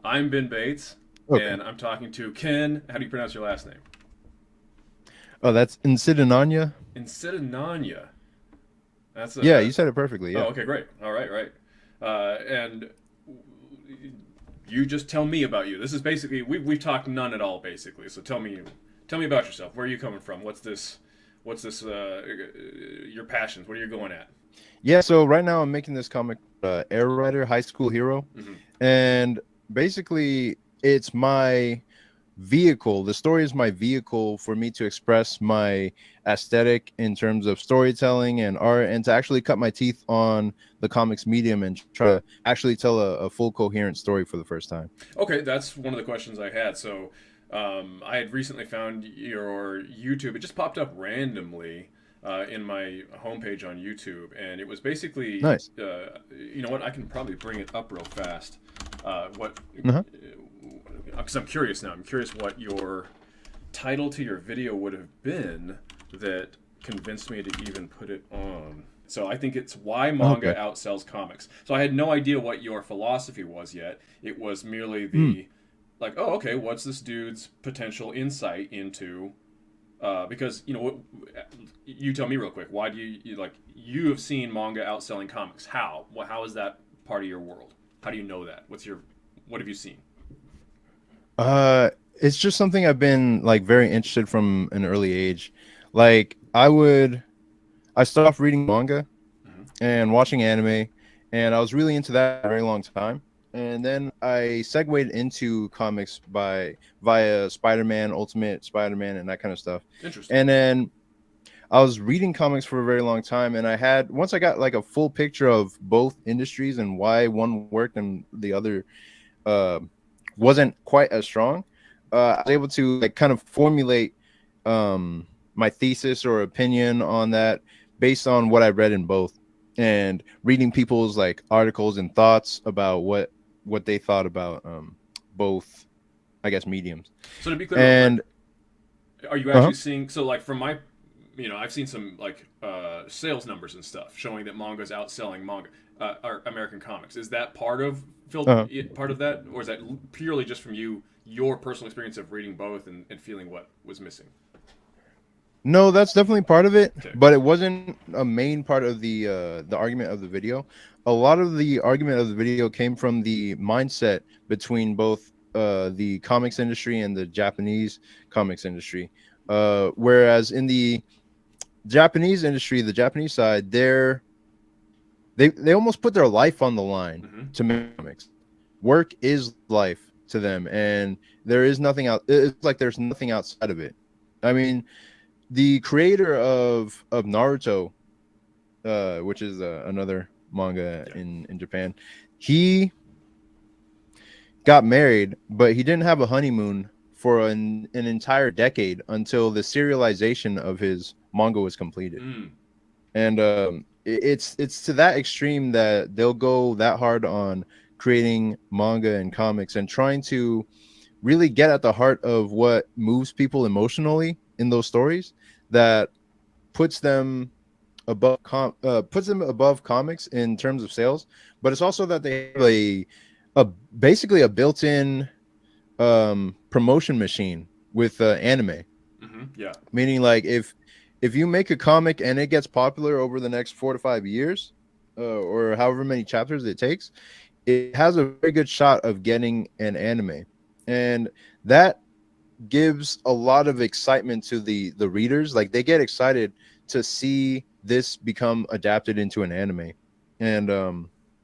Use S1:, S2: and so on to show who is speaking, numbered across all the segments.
S1: I'm Ben Bates,
S2: Okay.
S1: and I'm talking to Ken. How do you pronounce your last name?
S2: Oh, that's Nsidinanya.
S1: Nsidinanya. That's
S2: Yeah,
S1: a.
S2: you said it perfectly.
S1: Oh,
S2: Yeah.
S1: okay, great. All right, right. And you just tell me about you. This is basically we've talked none at all, basically. So tell me about yourself. Where are you coming from? What's this? What's this? Your passions? What are you going at?
S2: Yeah. So right now I'm making this comic, Air Rider High School Hero,
S1: Mm-hmm.
S2: and basically it's my vehicle. The story is my vehicle for me to express my aesthetic in terms of storytelling and art, and to actually cut my teeth on the comics medium and try to actually tell a full coherent story for the first time.
S1: Okay, that's one of the questions I had. So, I had recently found your YouTube. It just popped up randomly in my homepage on YouTube, and it was basically,
S2: Nice.
S1: you know what? I can probably bring it up real fast. What?
S2: Uh-huh.
S1: Because I'm curious now. I'm curious what your title to your video would have been that convinced me to even put it on. So I think it's why manga
S2: Okay.
S1: outsells comics. So I had no idea what your philosophy was yet. It was merely
S2: Hmm.
S1: the like, oh, okay, what's this dude's potential insight into? Because you know, you tell me real quick. Why do you like? You have seen manga outselling comics. How? How is that part of your world? How do you know that? What have you seen?
S2: It's just something I've been like very interested from an early age. Like I started off reading manga
S1: Mm-hmm.
S2: and watching anime, and I was really into that for a very long time. And then I segued into comics by via Spider-Man, Ultimate Spider-Man, and that kind of stuff.
S1: Interesting.
S2: And then I was reading comics for a very long time, and I had once I got like a full picture of both industries and why one worked and the other uh, wasn't quite as strong. I was able to like kind of formulate um, my thesis or opinion on that based on what I read in both, and reading people's like articles and thoughts about what they thought about both, I guess, mediums.
S1: So to be clear, real quick,
S2: And
S1: are you
S2: uh
S1: actually seeing? So like from my, I've seen some like sales numbers and stuff showing that manga is outselling manga or American comics. Is that
S2: uh
S1: part of that, or is that purely just from your personal experience of reading both and feeling what was missing?
S2: no, that's definitely part of it,
S1: Okay.
S2: but it wasn't a main part of the argument of the video. A lot of the argument of the video came from the mindset between both the comics industry and the Japanese comics industry. Whereas in the Japanese industry, the Japanese side, they almost put their life on the line
S1: Mm-hmm.
S2: to make comics. Work is life to them, and there is nothing out. It's like there's nothing outside of it. I mean, the creator of Naruto, which is another manga
S1: Yeah.
S2: in Japan, he got married, but he didn't have a honeymoon for an entire decade until the serialization of his manga was completed.
S1: Mm.
S2: And it's to that extreme that they'll go that hard on creating manga and comics and trying to really get at the heart of what moves people emotionally in those stories, that puts them puts them above comics in terms of sales. But it's also that they have a basically a built-in promotion machine with anime,
S1: Mm-hmm. Yeah.
S2: meaning like if you make a comic and it gets popular over the next 4 to 5 years, or however many chapters it takes, it has a very good shot of getting an anime. And that gives a lot of excitement to the readers. Like they get excited to see this become adapted into an anime, and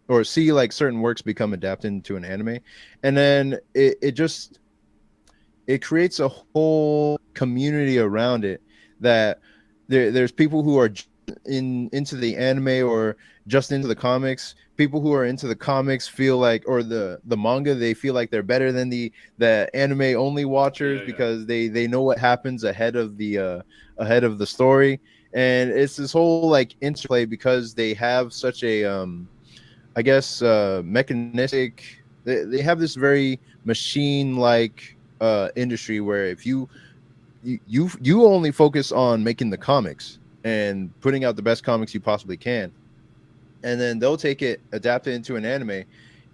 S2: or see like certain works become adapted into an anime. And then it just it creates a whole community around it, that there's people who are into the anime or just into the comics. People who are into the comics feel like, or the manga, they feel like they're better than the anime only watchers
S1: Yeah. Yeah.
S2: because they know what happens ahead of the story. And it's this whole like interplay because they have such a I guess mechanistic, they have this very machine like industry where if you only focus on making the comics and putting out the best comics you possibly can, and then they'll take it, adapt it into an anime,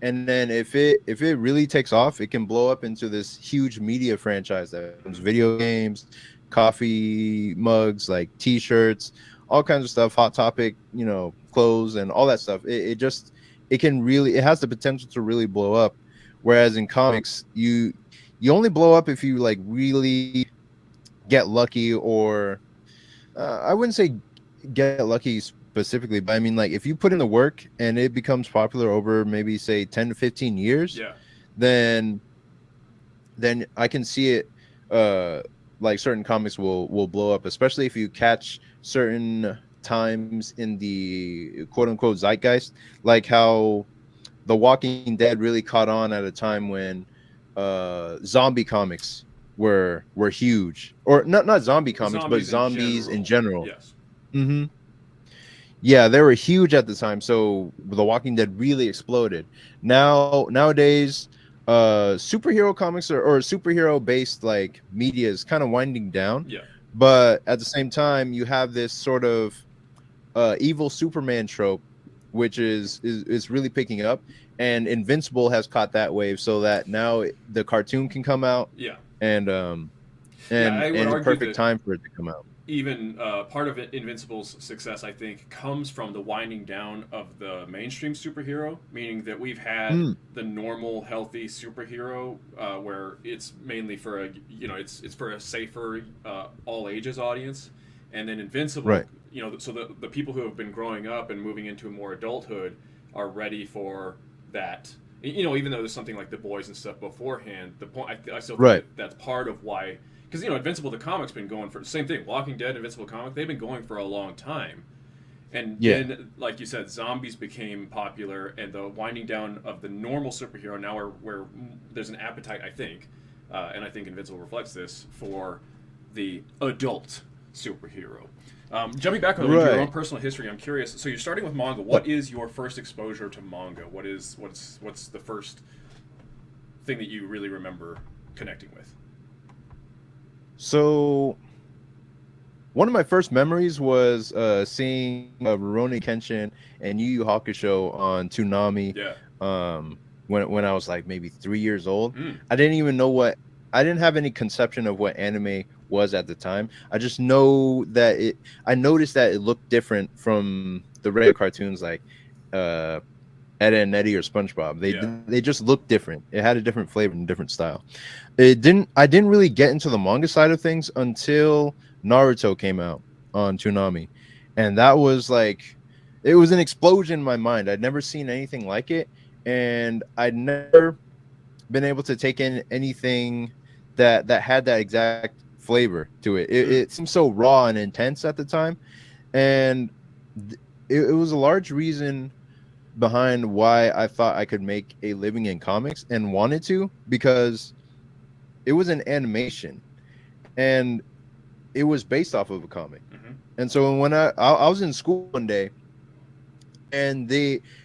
S2: and then if it really takes off, it can blow up into this huge media franchise that becomes video games, coffee mugs, like t-shirts, all kinds of stuff, hot topic, clothes and all that stuff. It has the potential to really blow up. Whereas in comics, you only blow up if you like really get lucky, or I wouldn't say get lucky specifically, but I mean, like, if you put in the work and it becomes popular over maybe say 10 to 15 years,
S1: Yeah.
S2: then I can see it, like certain comics will blow up, especially if you catch certain times in the quote unquote zeitgeist, like how The Walking Dead really caught on at a time when zombie comics were huge, or not zombie comics, but
S1: Zombies in
S2: zombies in
S1: general.
S2: general.
S1: Yes.
S2: Hmm. Yeah, they were huge at the time. So The Walking Dead really exploded. Nowadays, superhero comics or superhero based like media is kind of winding down,
S1: Yeah.
S2: but at the same time, you have this sort of evil Superman trope, which is really picking up, and Invincible has caught that wave, so that now the cartoon can come out,
S1: Yeah.
S2: and
S1: Yeah. I would
S2: and a
S1: argue
S2: perfect
S1: that
S2: time for it to come out.
S1: even part of Invincible's success, I think, comes from the winding down of the mainstream superhero, meaning that we've had
S2: Mm,
S1: the normal, healthy superhero where it's mainly for it's for a safer, all ages audience, and then Invincible,
S2: right.
S1: so the people who have been growing up and moving into more adulthood are ready for that. Even though there's something like The Boys and stuff beforehand, the point I still think
S2: Right.
S1: that that's part of why, because Invincible the comic's been going for the same thing. Walking Dead, Invincible comic, they've been going for a long time, and
S2: Yeah.
S1: then like you said, zombies became popular, and the winding down of the normal superhero now where there's an appetite, I think, and I think Invincible reflects this for the adult superhero. Jumping back into your own
S2: Right.
S1: personal history, I'm curious. So you're starting with manga. What is your first exposure to manga? What's the first thing that you really remember connecting with?
S2: So one of my first memories was seeing Rurouni Kenshin and Yu Yu Hakusho on Toonami,
S1: Yeah.
S2: when I was like maybe 3 years old.
S1: Mm.
S2: I didn't even know what I didn't have any conception of what anime was at the time. I just know that I noticed that it looked different from the regular cartoons like uh Ed and Eddie or SpongeBob.
S1: Yeah.
S2: They just looked different. It had a different flavor and different style. I didn't really get into the manga side of things until Naruto came out on Toonami. And that was like, it was an explosion in my mind. I'd never seen anything like it, and I'd never been able to take in anything that had that exact flavor to it.
S1: Mm.
S2: It seemed so raw and intense at the time, and it was a large reason behind why I thought I could make a living in comics and wanted to, because it was an animation and it was based off of a comic.
S1: Mm-hmm.
S2: And so when I was in school one day, and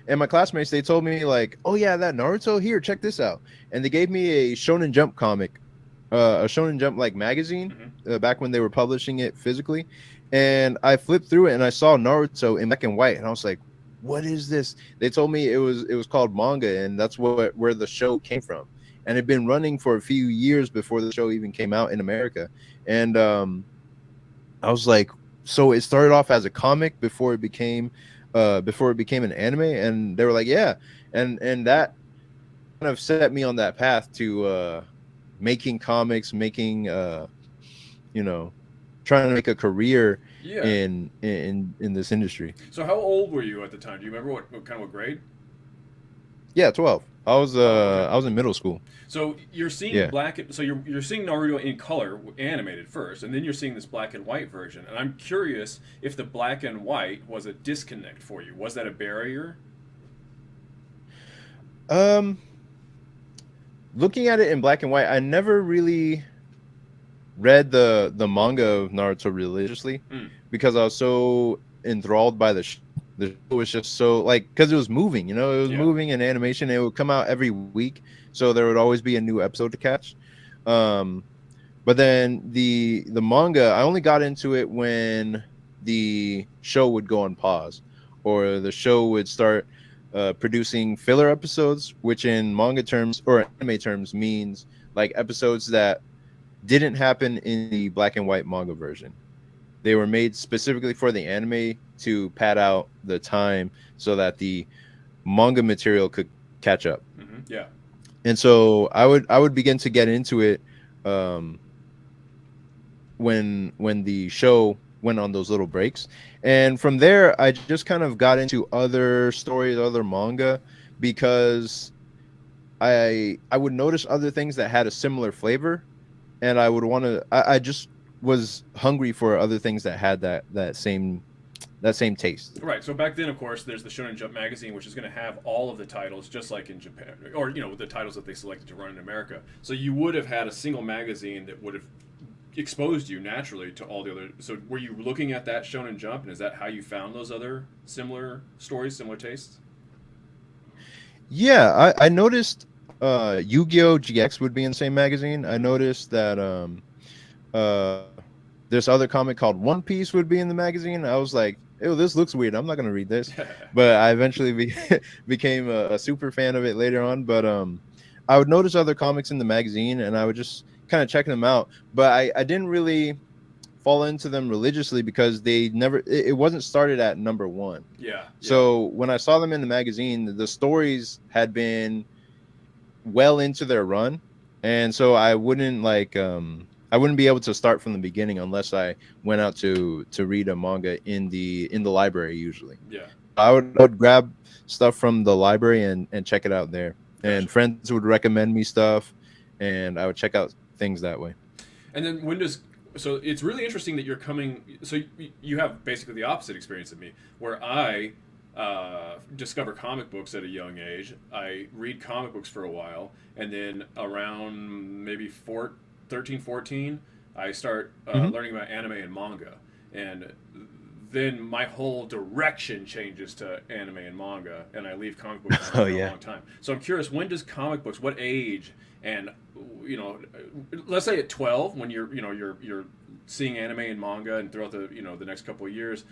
S2: my classmates, they told me like, oh yeah, that Naruto, here, check this out. And they gave me a Shonen Jump comic, a Shonen Jump like magazine,
S1: Mm-hmm.
S2: back when they were publishing it physically. And I flipped through it and I saw Naruto in black and white, and I was like, what is this? They told me it was called manga, and that's where the show came from. And it'd been running for a few years before the show even came out in America. And I was like, so it started off as a comic before it became an anime. And they were like, yeah. And that kind of set me on that path to making comics, making you know trying to make a career
S1: Yeah.
S2: in this industry.
S1: So how old were you at the time? Do you remember what grade?
S2: Yeah, 12. I was
S1: Oh, okay.
S2: in middle school.
S1: So you're seeing
S2: Yeah.
S1: black. So you're seeing Naruto in color, animated first, and then you're seeing this black and white version. And I'm curious if the black and white was a disconnect for you. Was that a barrier?
S2: Um Looking at it in black and white, I never really read the manga of Naruto religiously,
S1: Mm.
S2: because I was so enthralled by the show was just so, like, because it was moving, it was
S1: Yeah.
S2: moving in animation. It would come out every week, so there would always be a new episode to catch. Um, but then the manga, I only got into it when the show would go on pause, or the show would start producing filler episodes, which in manga terms or anime terms means like episodes that didn't happen in the black and white manga version. They were made specifically for the anime to pad out the time so that the manga material could catch up.
S1: Yeah.
S2: And so I would begin to get into it um, when the show went on those little breaks, and from there I just kind of got into other stories, other manga, because I would notice other things that had a similar flavor, and I would want to. I just was hungry for other things that had that same taste.
S1: Right. So back then, of course, there's the Shonen Jump magazine, which is going to have all of the titles, just like in Japan, or the titles that they selected to run in America. So you would have had a single magazine that would have exposed you naturally to all the other. So were you looking at that Shonen Jump, and is that how you found those other similar stories, similar tastes?
S2: Yeah, I noticed Yu-Gi-Oh! GX would be in the same magazine. I noticed that uh this other comic called One Piece would be in the magazine. I was like, "Ew, this looks weird. I'm not gonna read this." But I eventually became a super fan of it later on. But I would notice other comics in the magazine, and I would just kind of check them out. But I didn't really fall into them religiously because they never. It wasn't started at number one.
S1: Yeah.
S2: So when I saw them in the magazine, the stories had been well into their run, and so I wouldn't be able to start from the beginning unless I went out to read a manga in the library usually.
S1: Yeah.
S2: I would grab stuff from the library and check it out there.
S1: Gotcha.
S2: And friends would recommend me stuff, and I would check out things that way.
S1: And then when does so it's really interesting that you're coming. So you have basically the opposite experience of me, where I discover comic books at a young age. I read comic books for a while, and then around maybe 13, 14, I start
S2: Mhm.
S1: learning about anime and manga, and then my whole direction changes to anime and manga, and I leave comic books behind
S2: Oh
S1: for a
S2: yeah.
S1: long time. So I'm curious, when does comic books, what age, and you know, let's say at 12, when you're seeing anime and manga, and throughout the the next couple of years,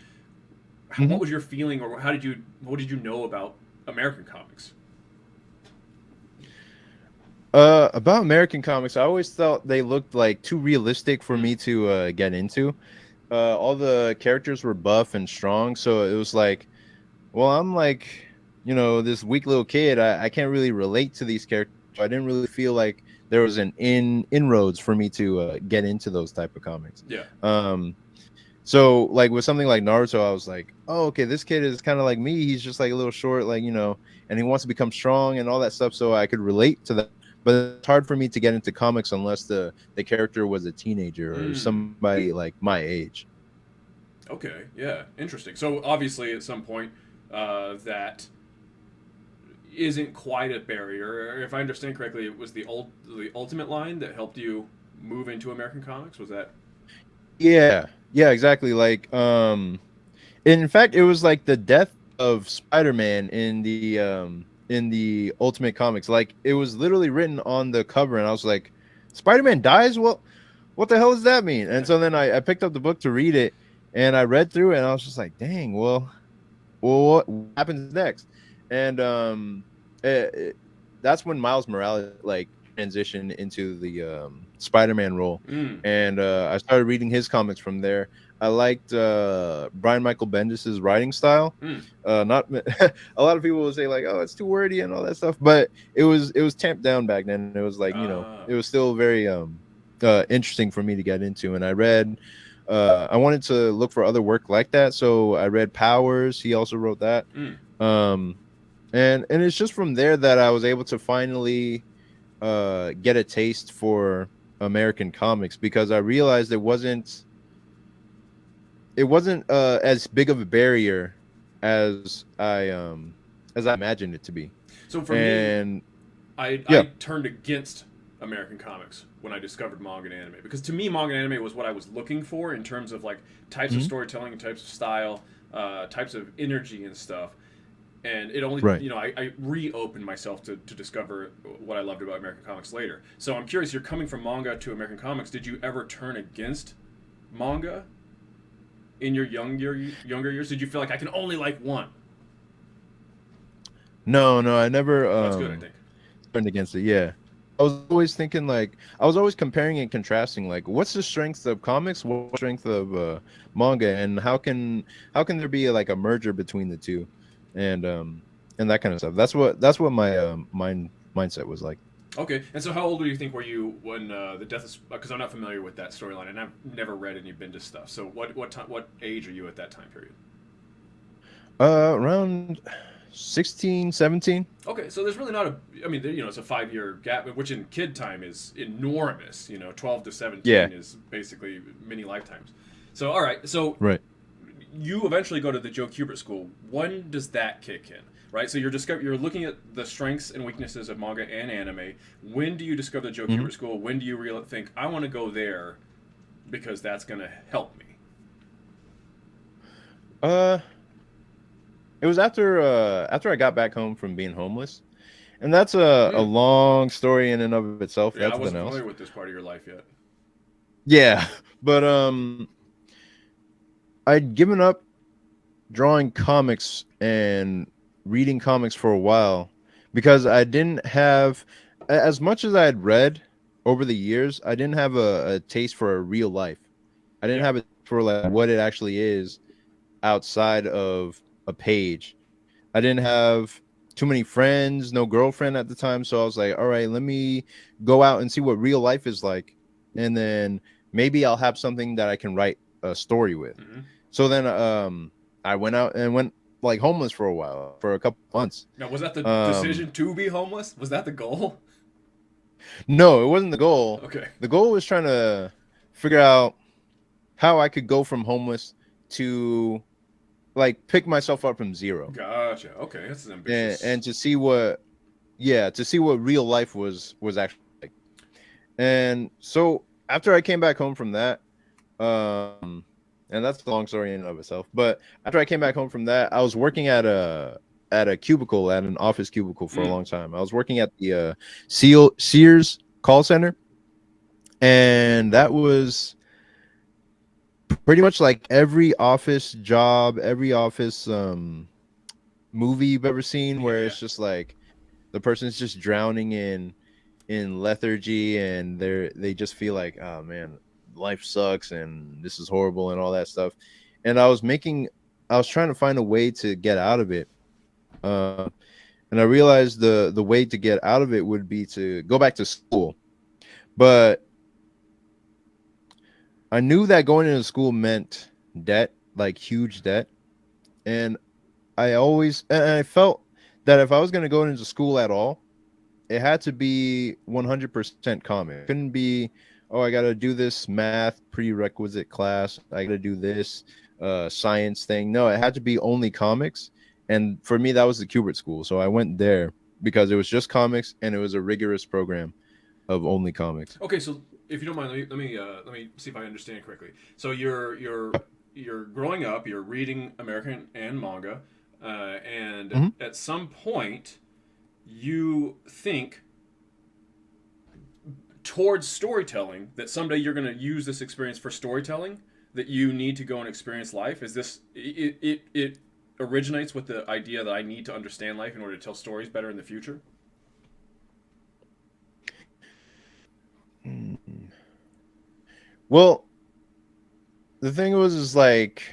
S1: what
S2: Mhm.
S1: was your feeling, or what did you know about American comics?
S2: About American comics, I always thought they looked like too realistic for
S1: Mm.
S2: me to get into. All the characters were buff and strong, so it was like, well, I'm like, this weak little kid. I can't really relate to these characters. So I didn't really feel like there was an inroads for me to get into those type of comics.
S1: Yeah.
S2: Um, so like with something like Naruto, I was like, oh, okay, this kid is kind of like me. He's just like a little short, like and he wants to become strong and all that stuff. So I could relate to that. But it's hard for me to get into comics unless the character was a teenager or
S1: Mm.
S2: somebody like my age.
S1: Okay. Yeah. Interesting. So obviously, at some point, that isn't quite a barrier. If I understand correctly, it was the Ultimate line that helped you move into American comics. Was that?
S2: Yeah, yeah, exactly. Like, in fact, it was like the death of Spider-Man in the Ultimate Comics. Like, it was literally written on the cover, and I was like, Spider-Man dies? Well, what the hell does that mean? And so then I picked up the book to read it, and I read through it, and I was just like, dang, well, what happens next? And that's when Miles Morales like transitioned into the Spider-Man role,
S1: Mm.
S2: and I started reading his comics from there. I liked Brian Michael Bendis's writing style.
S1: Mm.
S2: Not a lot of people will say like, "Oh, it's too wordy" and all that stuff, but it was tamped down back then. It was like
S1: Ah.
S2: it was still very interesting for me to get into, and I read. I wanted to look for other work like that, so I read Powers. He also wrote that,
S1: Mm.
S2: um, and it's just from there that I was able to finally get a taste for American comics because I realized it wasn't as big of a barrier as I imagined it to be.
S1: So for me,
S2: And
S1: I
S2: yeah.
S1: turned against American comics when I discovered manga and anime, because to me manga and anime was what I was looking for in terms of like types of
S2: Mhm.
S1: storytelling and types of style, types of energy and stuff. And it only
S2: Right.
S1: I reopened myself to discover what I loved about American comics later. So I'm curious, you're coming from manga to American comics. Did you ever turn against manga in your younger years? Did you feel like I can only like one?
S2: No, I never
S1: Oh, that's good, I think.
S2: turned against it. Yeah. I was always thinking like I was always comparing and contrasting like what's the strength of comics, what's the strength of manga, and how can there be like a merger between the two, and um and that kind of stuff. That's what my mindset was like.
S1: Okay, and so how old do you think were you when the death is? Because I'm not familiar with that storyline, and I've never read any Bendis stuff. So what time, what age are you at that time period?
S2: Around 16, 17.
S1: Okay, so there's really not a. I mean, it's a 5 year gap, which in kid time is enormous. 12 to
S2: Yeah.
S1: 17 is basically mini lifetimes. So all right, so
S2: Right.
S1: you eventually go to the Joe Kubert School. When does that kick in? Right, so you're looking at the strengths and weaknesses of manga and anime. When do you discover the Joe
S2: Hmm.
S1: Kubert School? When do you think I want to go there because that's going to help me?
S2: Uh it was after I got back home from being homeless. And that's a
S1: Mm.
S2: long story in and of itself.
S1: Yeah, I
S2: That's something
S1: wasn't
S2: else.
S1: familiar with this part of your life yet.
S2: Yeah. But I'd given up drawing comics and reading comics for a while because I didn't have as much as I had read over the years, I didn't have a taste for a real life. I didn't
S1: Yeah.
S2: have it for like what it actually is outside of a page. I didn't have too many friends, no girlfriend at the time. So I was like, all right, let me go out and see what real life is like. And then maybe I'll have something that I can write a story with.
S1: Hmm.
S2: So then I went out and went like homeless for a while, for a couple months.
S1: Now, was that the
S2: Um
S1: decision to be homeless? Was that the goal?
S2: no, it wasn't the goal.
S1: Okay.
S2: The goal was trying to figure out how I could go from homeless to like pick myself up from zero,
S1: Gotcha. Okay, that's an
S2: and
S1: ambitious.
S2: to see what, yeah, to see what real life was actually like. And so after I came back home from that, um and that's a long story in and of itself, but after I came back home from that, I was working at a cubicle, at an office cubicle for a
S1: Mm.
S2: long time. I was working at the Sears call center, and that was pretty much like every office job, every office movie you've ever seen,
S1: Yeah,
S2: where
S1: yeah.
S2: it's just like the person's just drowning in lethargy, and they just feel like, oh man, life sucks and this is horrible and all that stuff. And I was trying to find a way to get out of it, uh, and I realized the way to get out of it would be to go back to school. But I knew that going into school meant debt, like huge debt. And I felt that if I was going to go into school at all, it had to be 100% common. It couldn't be, oh, I got to do this math prerequisite class. I got to do this science thing. No, it had to be only comics. And for me, that was the Kubert School. So I went there because it was just comics, and it was a rigorous program of only comics.
S1: Okay, so if you don't mind, let me see if I understand correctly. So you're growing up, you're reading American and manga, and
S2: Mhm.
S1: at some point you think towards storytelling that someday you're going to use this experience for storytelling, that you need to go and experience life. Is this it originates with the idea that I need to understand life in order to tell stories better in the future?
S2: Mm. Well, the thing was, is like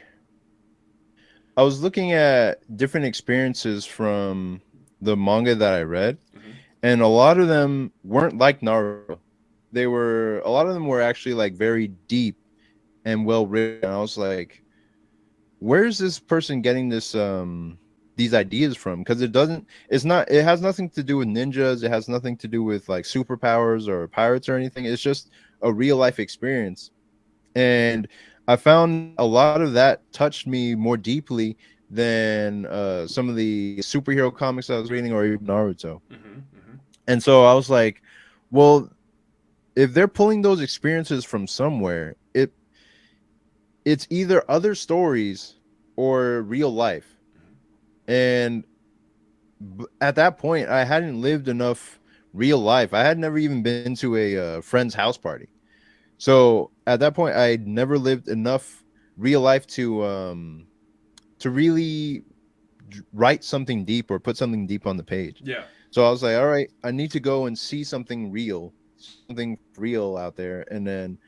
S2: I was looking at different experiences from the manga that I read,
S1: Hmm.
S2: and a lot of them weren't like Naruto. A lot of them were actually like very deep and well written. I was like, where's this person getting these ideas from? Because it has nothing to do with ninjas, it has nothing to do with like superpowers or pirates or anything. It's just a real life experience. And I found a lot of that touched me more deeply than some of the superhero comics I was reading, or even Naruto.
S1: Hmm. Hmm.
S2: And so I was like, well, if they're pulling those experiences from somewhere, it's either other stories or real life. And at that point, I hadn't lived enough real life. I had never even been to a friend's house party. So at that point, I'd never lived enough real life to really write something deep or put something deep on the page.
S1: Yeah.
S2: So I was like, all right, I need to go and see something real out there, and then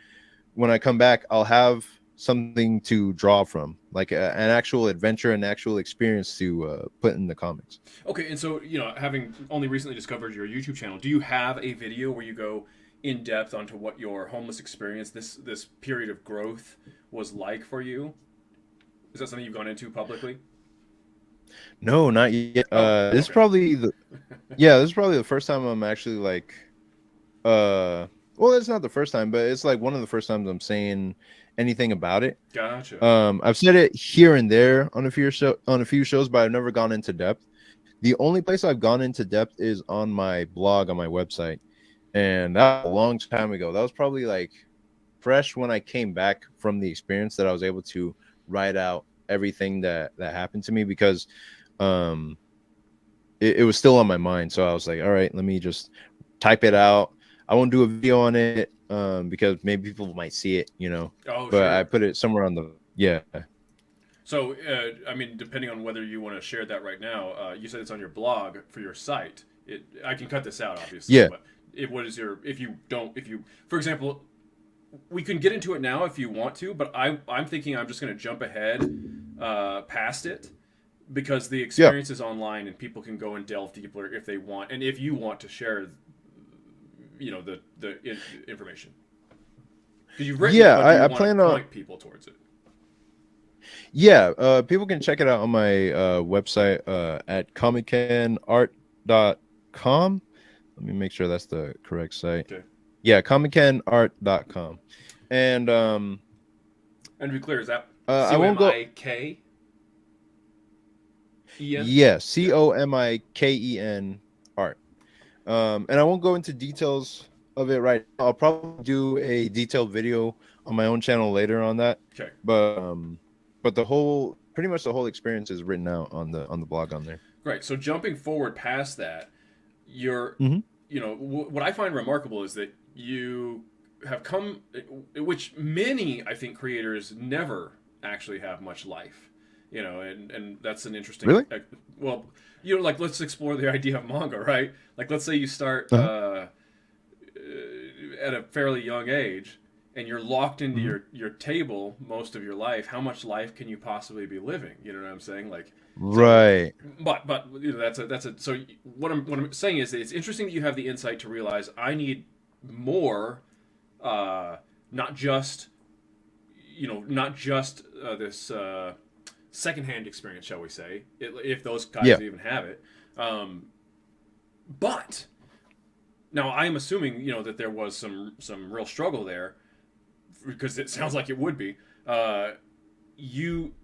S2: when I come back, I'll have something to draw from, like an actual adventure, an actual experience to put in the comics.
S1: Okay, and so having only recently discovered your YouTube channel, do you have a video where you go in depth onto what your homeless experience, this period of growth, was like for you? Is that something you've gone into publicly?
S2: No, not yet.
S1: Oh,
S2: This is
S1: okay.
S2: probably the yeah, this is probably the first time I'm actually like well, it's not the first time, but it's like one of the first times I'm saying anything about it.
S1: Gotcha.
S2: I've said it here and there on a few shows, but I've never gone into depth. The only place I've gone into depth is on my blog on my website, and that was a long time ago. That was probably like fresh when I came back from the experience, that I was able to write out everything that happened to me, because um it was still on my mind. So I was like, all right, let me just type it out. I won't do a video on it because maybe people might see it,
S1: Oh,
S2: but I
S1: sure.
S2: put it somewhere on the yeah.
S1: So, I mean, depending on whether you want to share that right now, you said it's on your blog for your site. I can cut this out, obviously,
S2: Yeah.
S1: but what is your, if you don't, if you, for example, we can get into it now if you want to, but I'm thinking I'm just going to jump ahead past it because the
S2: Yeah.
S1: experience is online and people can go and delve deeper if they want, and if you want to share, the information because you've written it,
S2: Yeah,
S1: but do you
S2: I
S1: want to
S2: plan on
S1: point people towards it?
S2: yeah, people can check it out on my website at comiccanart.com. Let me make sure that's the correct site.
S1: Okay.
S2: Yeah, comiccanart.com. And
S1: And to be clear, is that
S2: I won't go
S1: COMIKEN?
S2: yeah,
S1: Yeah.
S2: COMIKEN art. And I won't go into details of it right now. I'll probably do a detailed video on my own channel later on that.
S1: Okay.
S2: But the whole pretty much the whole experience is written out on the blog on there.
S1: Great. So jumping forward past that, you're,
S2: Hmm.
S1: what I find remarkable is that you have come, which many I think creators never actually have much life, and that's an interesting.
S2: Really?
S1: Well, like let's explore the idea of manga, right? Like let's say you start
S2: Uh-huh.
S1: at a fairly young age and you're locked into
S2: Hmm.
S1: your table most of your life. How much life can you possibly be living? You know what I'm saying? Like, so
S2: Right.
S1: but that's a so what I'm saying is that it's interesting that you have the insight to realize I need more, not just this secondhand experience, shall we say, if those guys
S2: Yeah.
S1: even have it. um, but now I am assuming that there was some real struggle there because it sounds like it would be. You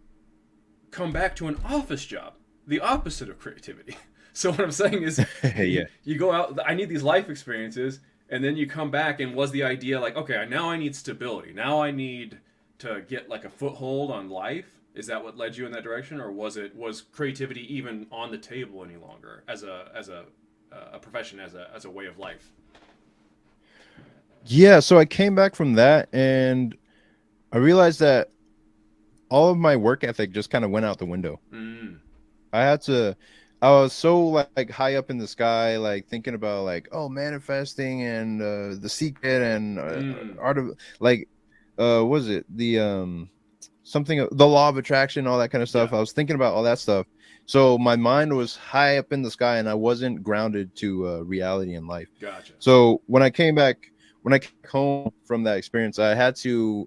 S1: come back to an office job, the opposite of creativity. So what I'm saying is,
S2: Yeah.
S1: you go out. I need these life experiences, and then you come back, and was the idea like, okay, now I need stability. Now I need to get like a foothold on life. Is that what led you in that direction, or was creativity even on the table any longer as a profession, as a way of life?
S2: Yeah, so I came back from that and I realized that all of my work ethic just kind of went out the window.
S1: Mm,
S2: I had to I was so like high up in the sky, like thinking about like, oh, manifesting and the secret and
S1: mm,
S2: art of like what was it the something, the law of attraction, all that kind of
S1: yeah,
S2: stuff. I was thinking about all that stuff. So my mind was high up in the sky and I wasn't grounded to reality in life.
S1: gotcha.
S2: So when I came home from that experience, I had to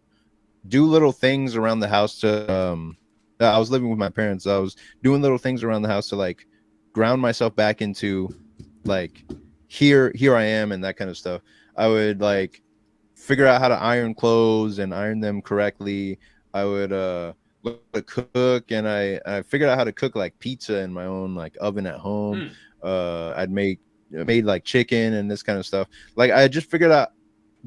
S2: do little things around the house to I was living with my parents. So I was doing little things around the house to like ground myself back into like here I am and that kind of stuff. I would like figure out how to iron clothes and iron them correctly. I would learn to cook, and I figured out how to cook like pizza in my own like oven at home.
S1: Mm,
S2: I'd made like chicken and this kind of stuff. Like I just figured out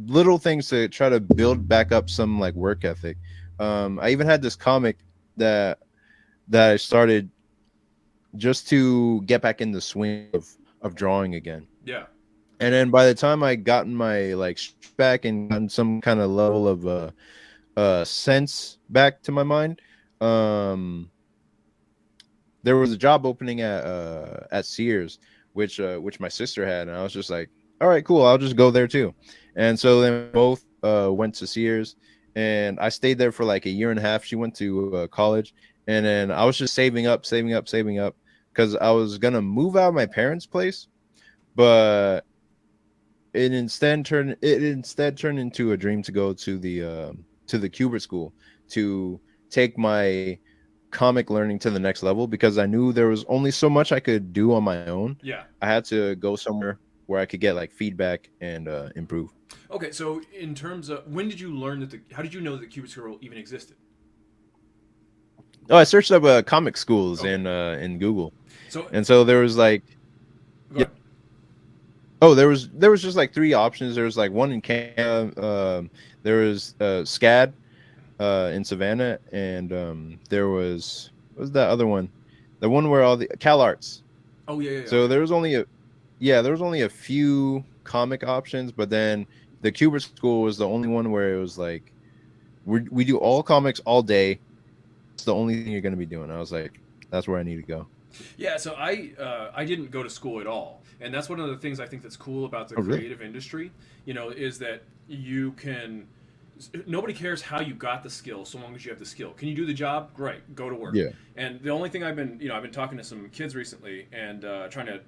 S2: little things to try to build back up some like work ethic. I even had this comic that I started just to get back in the swing of drawing again.
S1: yeah.
S2: And then by the time I gotten my like back and gotten some kind of level of sense back to my mind, um there was a job opening at Sears, which my sister had, and I was just like, all right, cool, I'll just go there too. And so then both went to Sears, and I stayed there for like a year and a half. She went to college, and then I was just saving up, saving up, saving up, because I was gonna move out of my parents' place, but it instead turned into a dream to go to the Kubert school to take my comic learning to the next level, because I knew there was only so much I could do on my own.
S1: Yeah.
S2: I had to go somewhere where I could get like feedback and improve.
S1: Okay, so in terms of when did you learn that how did you know that Cubit School even existed?
S2: Oh, I searched up comic schools
S1: Okay.
S2: in Google,
S1: So
S2: and so there was like,
S1: go
S2: yeah.
S1: ahead.
S2: Oh, there was just like three options. There was like one in Canada. There was SCAD in Savannah, and there was what was that other one? The one where all the Cal Arts.
S1: Oh yeah, yeah, yeah.
S2: So
S1: Okay.
S2: there was only a few comic options, but then the Kubert School was the only one where it was like we do all comics all day. That's the only thing you're gonna be doing. I was like, that's where I need to go.
S1: Yeah, so I didn't go to school at all, and that's one of the things I think that's cool about the
S2: Oh, really?
S1: creative industry. Is that you can. Nobody cares how you got the skill, so long as you have the skill. Can you do the job? Great, go to work.
S2: Yeah.
S1: And the only thing I've been talking to some kids recently and trying to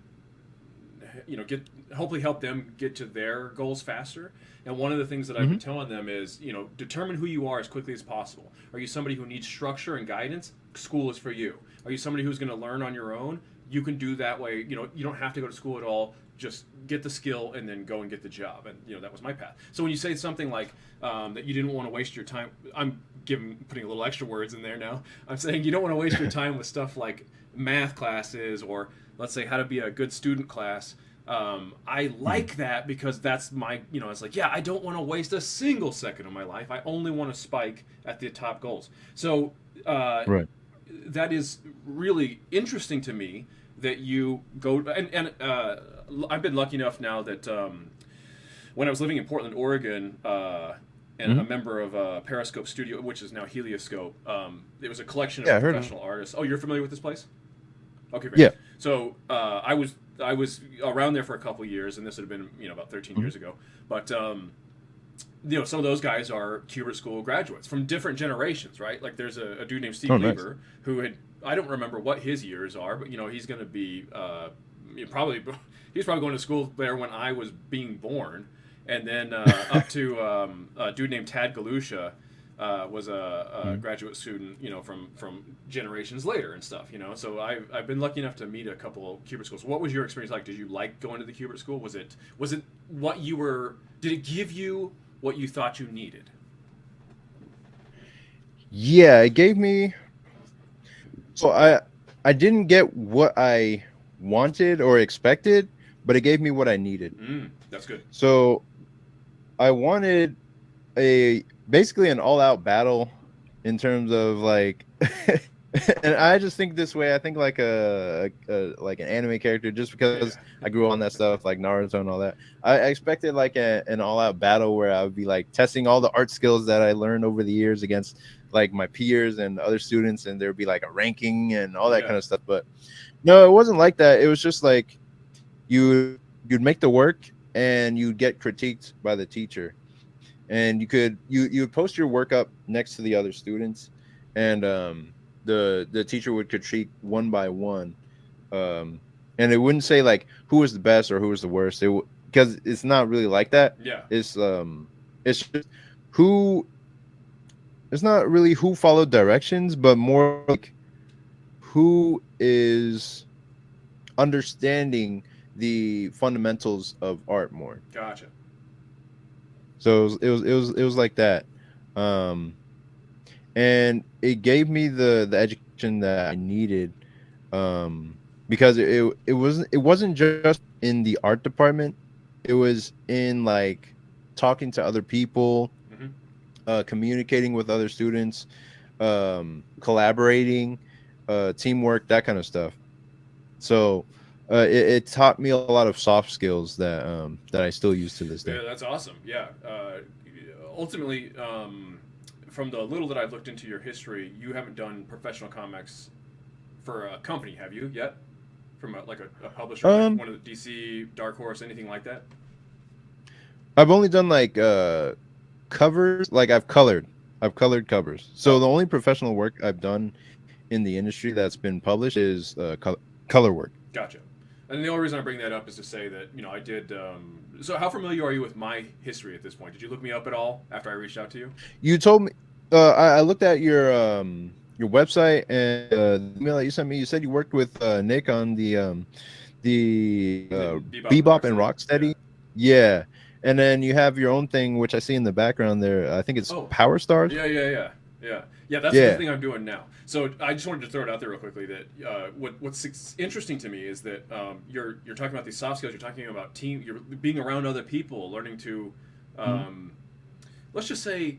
S1: get hopefully help them get to their goals faster. And one of the things that I've
S2: Hmm.
S1: been telling them is, determine who you are as quickly as possible. Are you somebody who needs structure and guidance? School is for you. Are you somebody who's going to learn on your own? You can do that way. You don't have to go to school at all. Just get the skill and then go and get the job. And that was my path. So when you say something like that, you didn't want to waste your time. I'm putting a little extra words in there now. I'm saying you don't want to waste your time with stuff like math classes, or let's say how to be a good student class. I
S2: Hmm.
S1: like that because that's it's like, yeah, I don't want to waste a single second of my life. I only want to spike at the top goals. So uh,
S2: Right.
S1: that is really interesting to me that you go and I've been lucky enough now that when I was living in Portland, Oregon, and a
S2: Hmm.
S1: member of Periscope Studio, which is now Helioscope, it was a collection
S2: Yeah,
S1: of
S2: I heard of it.
S1: professional artists. Oh, you're familiar with this place? Okay, great.
S2: Yeah.
S1: So I was around there for a couple of years, and this would have been about 13
S2: Hmm.
S1: years ago. But some of those guys are Kubert School graduates from different generations, right? Like there's a dude named Steve
S2: Oh, nice.
S1: Lieber who had I don't remember what his years are, but he's going to be probably he's probably going to school there when I was being born, and then up to a dude named Tad Galusha. Was a
S2: Mhm.
S1: graduate student, from generations later and stuff, So I've been lucky enough to meet a couple of Kubert schools. What was your experience like? Did you like going to the Kubert school? Was it what you were? Did it give you what you thought you needed?
S2: Yeah, it gave me. So I didn't get what I wanted or expected, but it gave me what I needed.
S1: That's good.
S2: So I wanted a basically an all-out battle in terms of like and I just think this way. I think like a like an anime character, just because
S1: Yeah.
S2: I grew up on that stuff like Naruto and all that. I expected like an all-out battle where I would be like testing all the art skills that I learned over the years against like my peers and other students, and there'd be like a ranking and all that
S1: Yeah.
S2: kind of stuff. But no, it wasn't like that. It was just like you'd make the work and you'd get critiqued by the teacher, and you would post your work up next to the other students, and the teacher would critique one by one, um and it wouldn't say like who was the best or who was the worst. Because it's not really like that.
S1: Yeah.
S2: It's just who it's not really who followed directions, but more like who is understanding the fundamentals of art more.
S1: Gotcha.
S2: So it was like that. Um and it gave me the education that I needed, because it wasn't just in the art department. It was in like talking to other people,
S1: Hmm.
S2: communicating with other students, collaborating, teamwork, that kind of stuff. So it taught me a lot of soft skills that I still use to this day.
S1: Yeah, that's awesome. Yeah. Ultimately, from the little that I've looked into your history, you haven't done professional comics for a company, have you yet? From a publisher, like
S2: Um,
S1: one of the DC, Dark Horse, anything like that?
S2: I've only done like covers. Like I've colored covers. So
S1: Oh,
S2: the only professional work I've done in the industry that's been published is color work.
S1: gotcha. And the only reason I bring that up is to say that I did. So, how familiar are you with my history at this point? Did you look me up at all after I reached out to you?
S2: You told me. I looked at your website and the email that you sent me. You said you worked with Nick on the
S1: Bebop and
S2: Bebop and
S1: Rocksteady. Yeah.
S2: Rocksteady. Yeah, and then you have your own thing, which I see in the background there. I think it's
S1: Oh,
S2: Powerstars.
S1: yeah. That's the
S2: Yeah.
S1: thing I'm doing now. So I just wanted to throw it out there real quickly that what's interesting to me is that you're talking about these soft skills. You're talking about team. You're being around other people, learning to,
S2: Mhm.
S1: let's just say,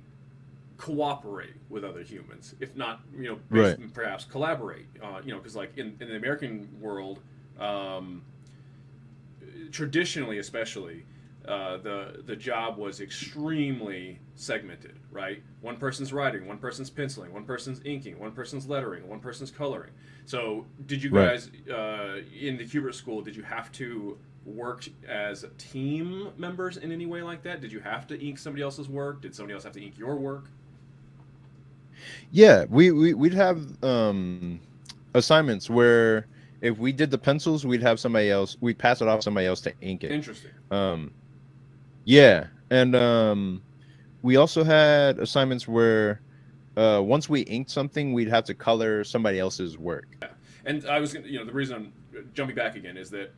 S1: cooperate with other humans, if not
S2: Right.
S1: perhaps collaborate. Because like in the American world, um, traditionally especially, the job was extremely segmented, right? One person's writing, one person's penciling, one person's inking, one person's lettering, one person's coloring. So, did you
S2: Right.
S1: guys in the Kubert School? Did you have to work as team members in any way like that? Did you have to ink somebody else's work? Did somebody else have to ink your work?
S2: Yeah, we'd have assignments where if we did the pencils, we'd have somebody else. We'd pass it off to somebody else to ink it.
S1: Interesting.
S2: Um, yeah, and we also had assignments where once we inked something, we'd have to color somebody else's work.
S1: Yeah, and I was the reason I'm jumping back again is that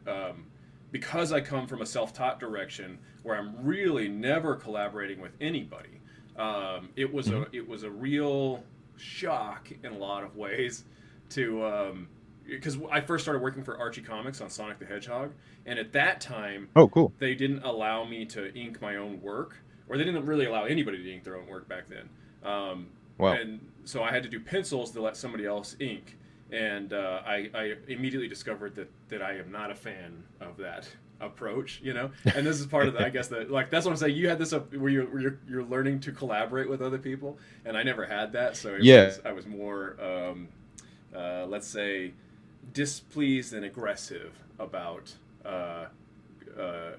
S1: because I come from a self-taught direction where I'm really never collaborating with anybody,
S2: Mhm.
S1: it was a real shock in a lot of ways to because I first started working for Archie Comics on Sonic the Hedgehog, and at that time
S2: Oh, cool.
S1: they didn't allow me to ink my own work, or they didn't really allow anybody to ink their own work back then. Um,
S2: Wow.
S1: and so I had to do pencils to let somebody else ink, and I immediately discovered that I am not a fan of that approach, And this is part of the, I guess that like that's what I'm saying. You had this up where you're learning to collaborate with other people, and I never had that, so
S2: Yeah.
S1: I was more let's say displeased and aggressive about uh, uh,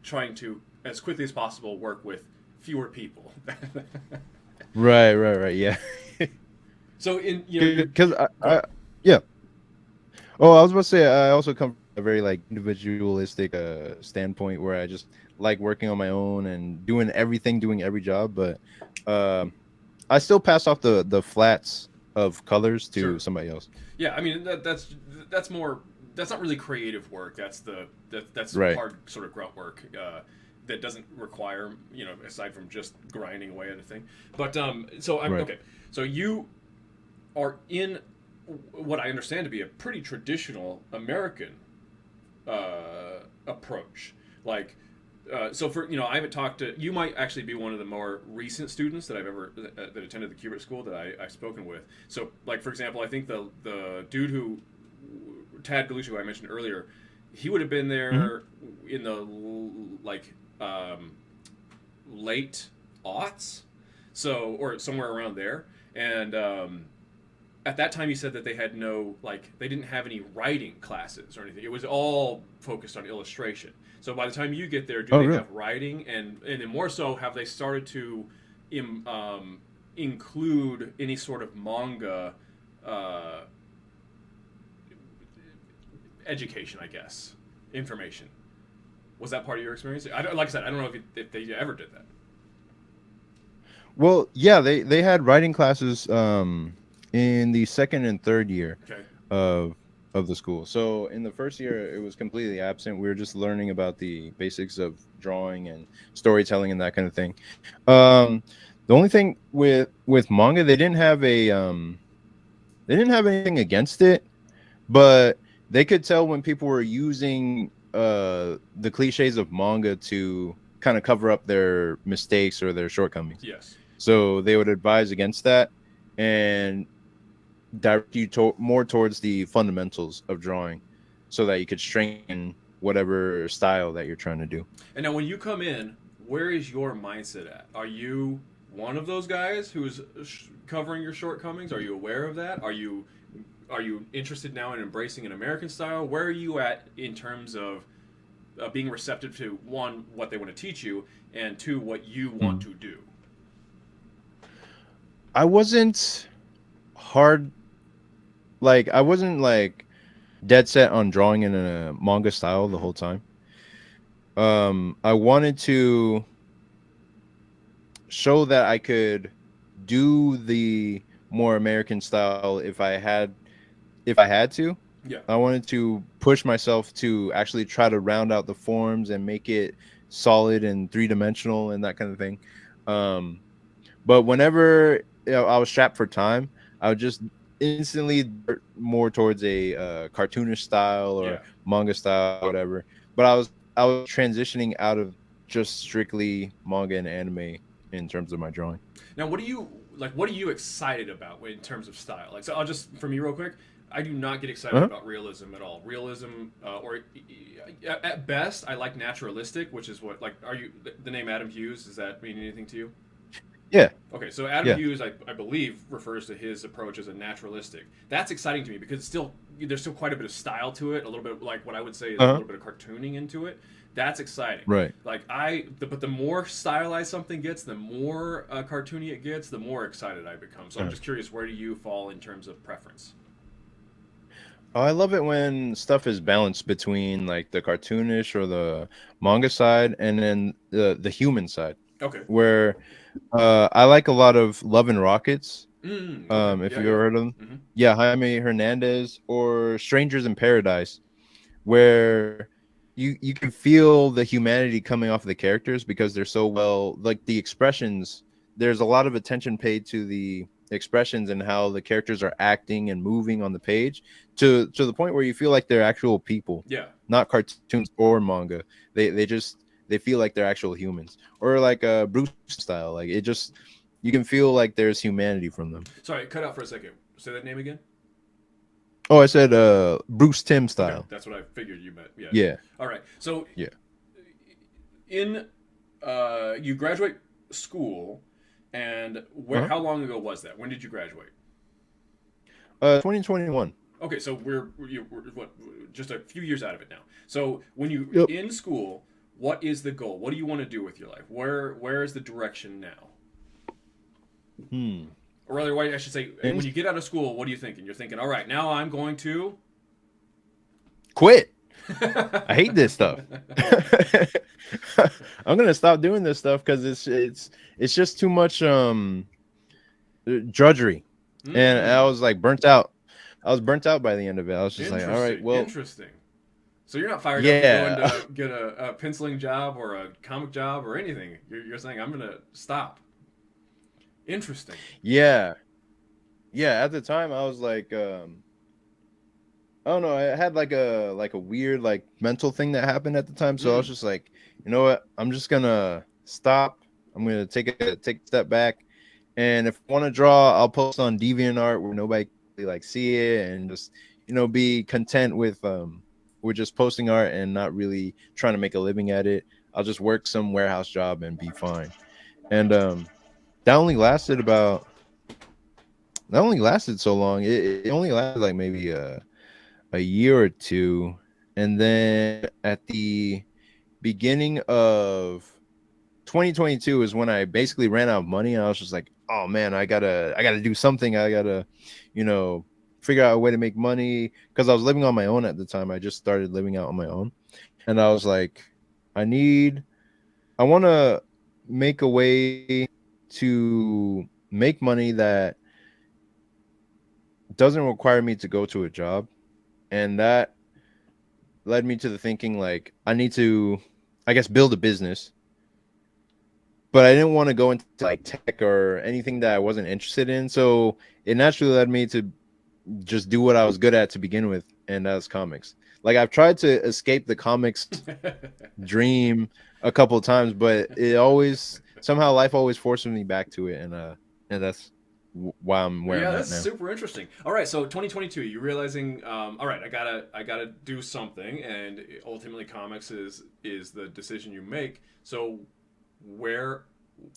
S1: trying to as quickly as possible work with fewer people.
S2: Right. Yeah.
S1: So in you
S2: Because
S1: go ahead.
S2: yeah. Oh, I was about to say I also come from a very like individualistic standpoint where I just like working on my own and doing everything, doing every job, but um I still pass off the flats of colors to
S1: Sure.
S2: somebody else.
S1: Yeah, I mean that's more that's not really creative work. That's
S2: Right.
S1: hard sort of grunt work that doesn't require aside from just grinding away at a thing. But so I'm
S2: Right.
S1: okay. So you are in what I understand to be a pretty traditional American approach. Like, so for I haven't talked to you. Might actually be one of the more recent students that I've ever that attended the Kubert School that I've spoken with. So, like for example, I think the dude who Tad Galusha, who I mentioned earlier, he would have been
S2: Hmm.
S1: there in the like late aughts, so or somewhere around there, and at that time he said that they had no they didn't have any writing classes or anything. It was all focused on illustration. So by the time you get there, do
S2: Oh,
S1: they
S2: really?
S1: have writing, and then more so have they started to include any sort of manga uh, education, I guess, information? Was that part of your experience? Like I said, I don't know if they ever did that.
S2: Well, yeah, they had writing classes in the second and third year
S1: Okay.
S2: of of the school. So in the first year, it was completely absent. We were just learning about the basics of drawing and storytelling and that kind of thing. Um, the only thing with manga, they didn't have anything against it, but they could tell when people were using the cliches of manga to kind of cover up their mistakes or their shortcomings.
S1: Yes.
S2: So they would advise against that and direct you more towards the fundamentals of drawing so that you could strengthen whatever style that you're trying to do.
S1: And now, when you come in, where is your mindset at? Are you one of those guys who's covering your shortcomings? Are you aware of that? are you interested now in embracing an American style? Where are you at in terms of being receptive to one, what they want to teach you, and two, what you want
S2: Mm.
S1: to do?
S2: I wasn't hard like I wasn't like dead set on drawing in a manga style the whole time. I wanted to show that I could do the more American style if I had to.
S1: Yeah.
S2: I wanted to push myself to actually try to round out the forms and make it solid and three-dimensional and that kind of thing. Um, but whenever I was strapped for time, I would just instantly more towards a cartoonish style or
S1: Yeah.
S2: manga style, whatever. But I was transitioning out of just strictly manga and anime in terms of my drawing.
S1: Now, what do you like? What are you excited about in terms of style? Like, so I'll just for me real quick. I do not get excited
S2: Uh-huh.
S1: about realism at all. Realism, or at best, I like naturalistic, which is what like. Are you the name Adam Hughes? Does that mean anything to you?
S2: Yeah,
S1: Okay, so Adam
S2: yeah.
S1: Hughes, I believe, refers to his approach as a naturalistic. That's exciting to me because it's still there's still quite a bit of style to it. A little bit like what I would say is a
S2: Uh-huh.
S1: little bit of cartooning into it. That's exciting.
S2: Right.
S1: Like but the more stylized something gets, the more cartoony it gets, the more excited I become. So I'm
S2: Uh-huh.
S1: just curious, where do you fall in terms of preference?
S2: Oh, I love it when stuff is balanced between like the cartoonish or the manga side and then the human side.
S1: Okay.
S2: Where I like a lot of Love and Rockets.
S1: Okay.
S2: If
S1: Yeah.
S2: you've
S1: Yeah.
S2: ever heard of them,
S1: hmm
S2: yeah, Jaime Hernandez or Strangers in Paradise, where you can feel the humanity coming off of the characters because they're so well like the expressions. There's a lot of attention paid to the expressions and how the characters are acting and moving on the page to the point where you feel like they're actual people,
S1: Yeah.
S2: not cartoons or manga. They just they feel like they're actual humans or like Bruce style. Like it just you can feel like there's humanity from them.
S1: Sorry, cut out for a second. Say that name again.
S2: Oh, I said Bruce Tim
S1: Okay,
S2: style.
S1: that's what I figured you meant. Yeah.
S2: Yeah,
S1: All right. So
S2: yeah.
S1: in you graduate school, and where?
S2: Uh-huh.
S1: How long ago was that? When did you graduate?
S2: 2021.
S1: Okay, so we're what just a few years out of it now. So when you
S2: Yep.
S1: in school, what is the goal? What do you want to do with your life? Where is the direction now?
S2: Hmm.
S1: Or rather, I should say,
S2: And
S1: when you get out of school, what are you thinking? You're thinking, all right, now I'm going to.
S2: quit. I hate this stuff. I'm gonna stop doing this stuff because it's just too much drudgery, and I
S1: Mm,
S2: was like burnt out. I was burnt out by the end of it. I was just like, all right,
S1: interesting.
S2: well,
S1: Interesting. So you're not fired up to go
S2: yeah,
S1: into get a penciling job or a comic job or anything. You're saying I'm gonna stop. Interesting.
S2: yeah, yeah. At the time, I was like, I don't know. I had like a weird like mental thing that happened at the time, so I was
S1: Mm.
S2: just like, you know what? I'm just gonna stop. I'm gonna take a step back, and if I want to draw, I'll post on DeviantArt where nobody can really, like see it, and just be content with just posting art and not really trying to make a living at it. I'll just work some warehouse job and be fine. And that only lasted about that only lasted so long. It only lasted like maybe a year or two, and then at the beginning of 2022 is when I basically ran out of money, and I was just like, oh man, I gotta do something. I gotta you know figure out a way to make money because I was living on my own at the time. I just started living out on my own, and I was like, I want to make a way to make money that doesn't require me to go to a job, and that led me to the thinking like I need to, I guess, build a business. But I didn't want to go into like tech or anything that I wasn't interested in. So it naturally led me to just do what I was good at to begin with, and that's comics. Like I've tried to escape the comics dream a couple of times, but it always somehow life always forces me back to it, and that's why I'm where
S1: Yeah,
S2: I'm at
S1: that's
S2: now.
S1: super interesting. All right, so 2022, you realizing, all right, I gotta do something, and ultimately, comics is the decision you make. So, where,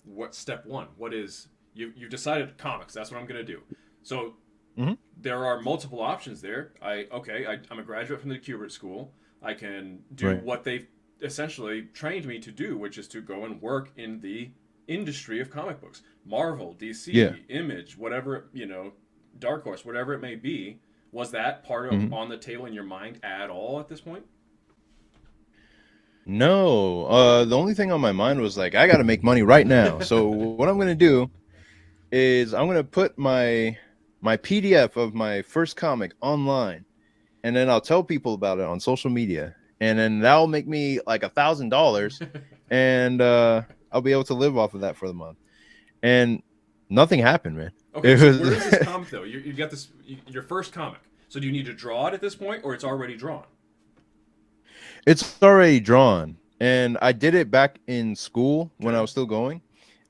S1: what step one? What is you decided comics? That's what I'm gonna do. So,
S2: Hmm.
S1: there are multiple options there. I'm a graduate from the Kubert School. I can do
S2: Right.
S1: what they've essentially trained me to do, which is to go and work in the industry of comic books. Marvel,
S2: Yeah.
S1: DC, Image, whatever, Dark Horse, whatever it may be. Was that part of
S2: Mhm.
S1: on the table in your mind at all at this point?
S2: No, the only thing on my mind was like, I got to make money right now. So what I'm gonna do is I'm gonna put my PDF of my first comic online, and then I'll tell people about it on social media, and then that'll make me like $1,000, and I'll be able to live off of that for the month. And nothing happened, man.
S1: Okay,
S2: It
S1: so where
S2: was
S1: is this comic though? You got this your first comic. So do you need to draw it at this point, or it's already drawn?
S2: it's already drawn, and I did it back in school when I
S1: Okay.
S2: was still going.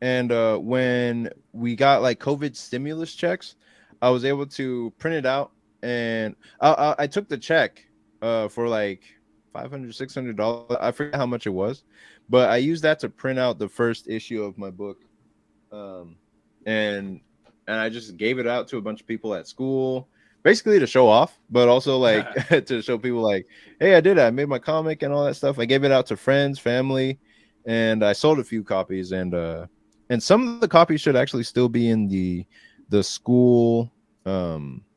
S2: And when we got like COVID stimulus checks, I was able to print it out, and I took the check for like $500, $600. I forget how much it was, but I used that to print out the first issue of my book. um, and I just gave it out to a bunch of people at school, basically to show off, but also like to show people like, hey, I did it. I made my comic and all that stuff. I gave it out to friends, family, and I sold a few copies, and some of the copies should actually still be in the school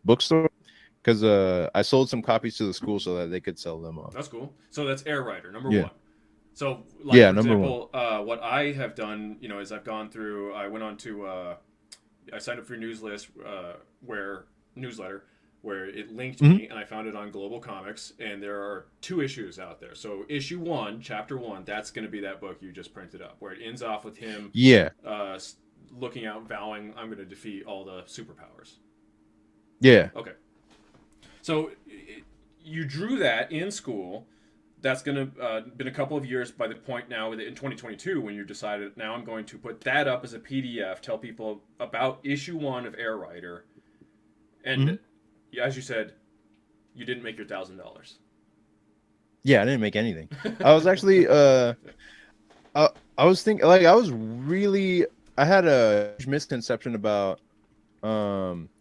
S2: bookstore, because I sold some copies to the school so that they could sell them off.
S1: That's cool. So that's Air Rider number
S2: Yeah,
S1: one. So, like
S2: yeah,
S1: for
S2: number one.
S1: example, what I have done, is I've gone through. I went on to. I signed up for your newsletter where it linked
S2: Hmm.
S1: me, and I found it on Global Comics, and there are two issues out there. So issue one, chapter one, that's going to be that book you just printed up, where it ends off with him
S2: Yeah,
S1: uh, looking out, vowing, "I'm going to defeat all the superpowers."
S2: yeah.
S1: Okay, so you drew that in school. That's going to been a couple of years by the point now in 2022 when you decided now I'm going to put that up as a PDF, tell people about issue one of Air Rider, and
S2: Hmm.
S1: as you said, you didn't make your $1,000.
S2: Yeah, I didn't make anything. I was actually I was thinking, like, I had a huge misconception about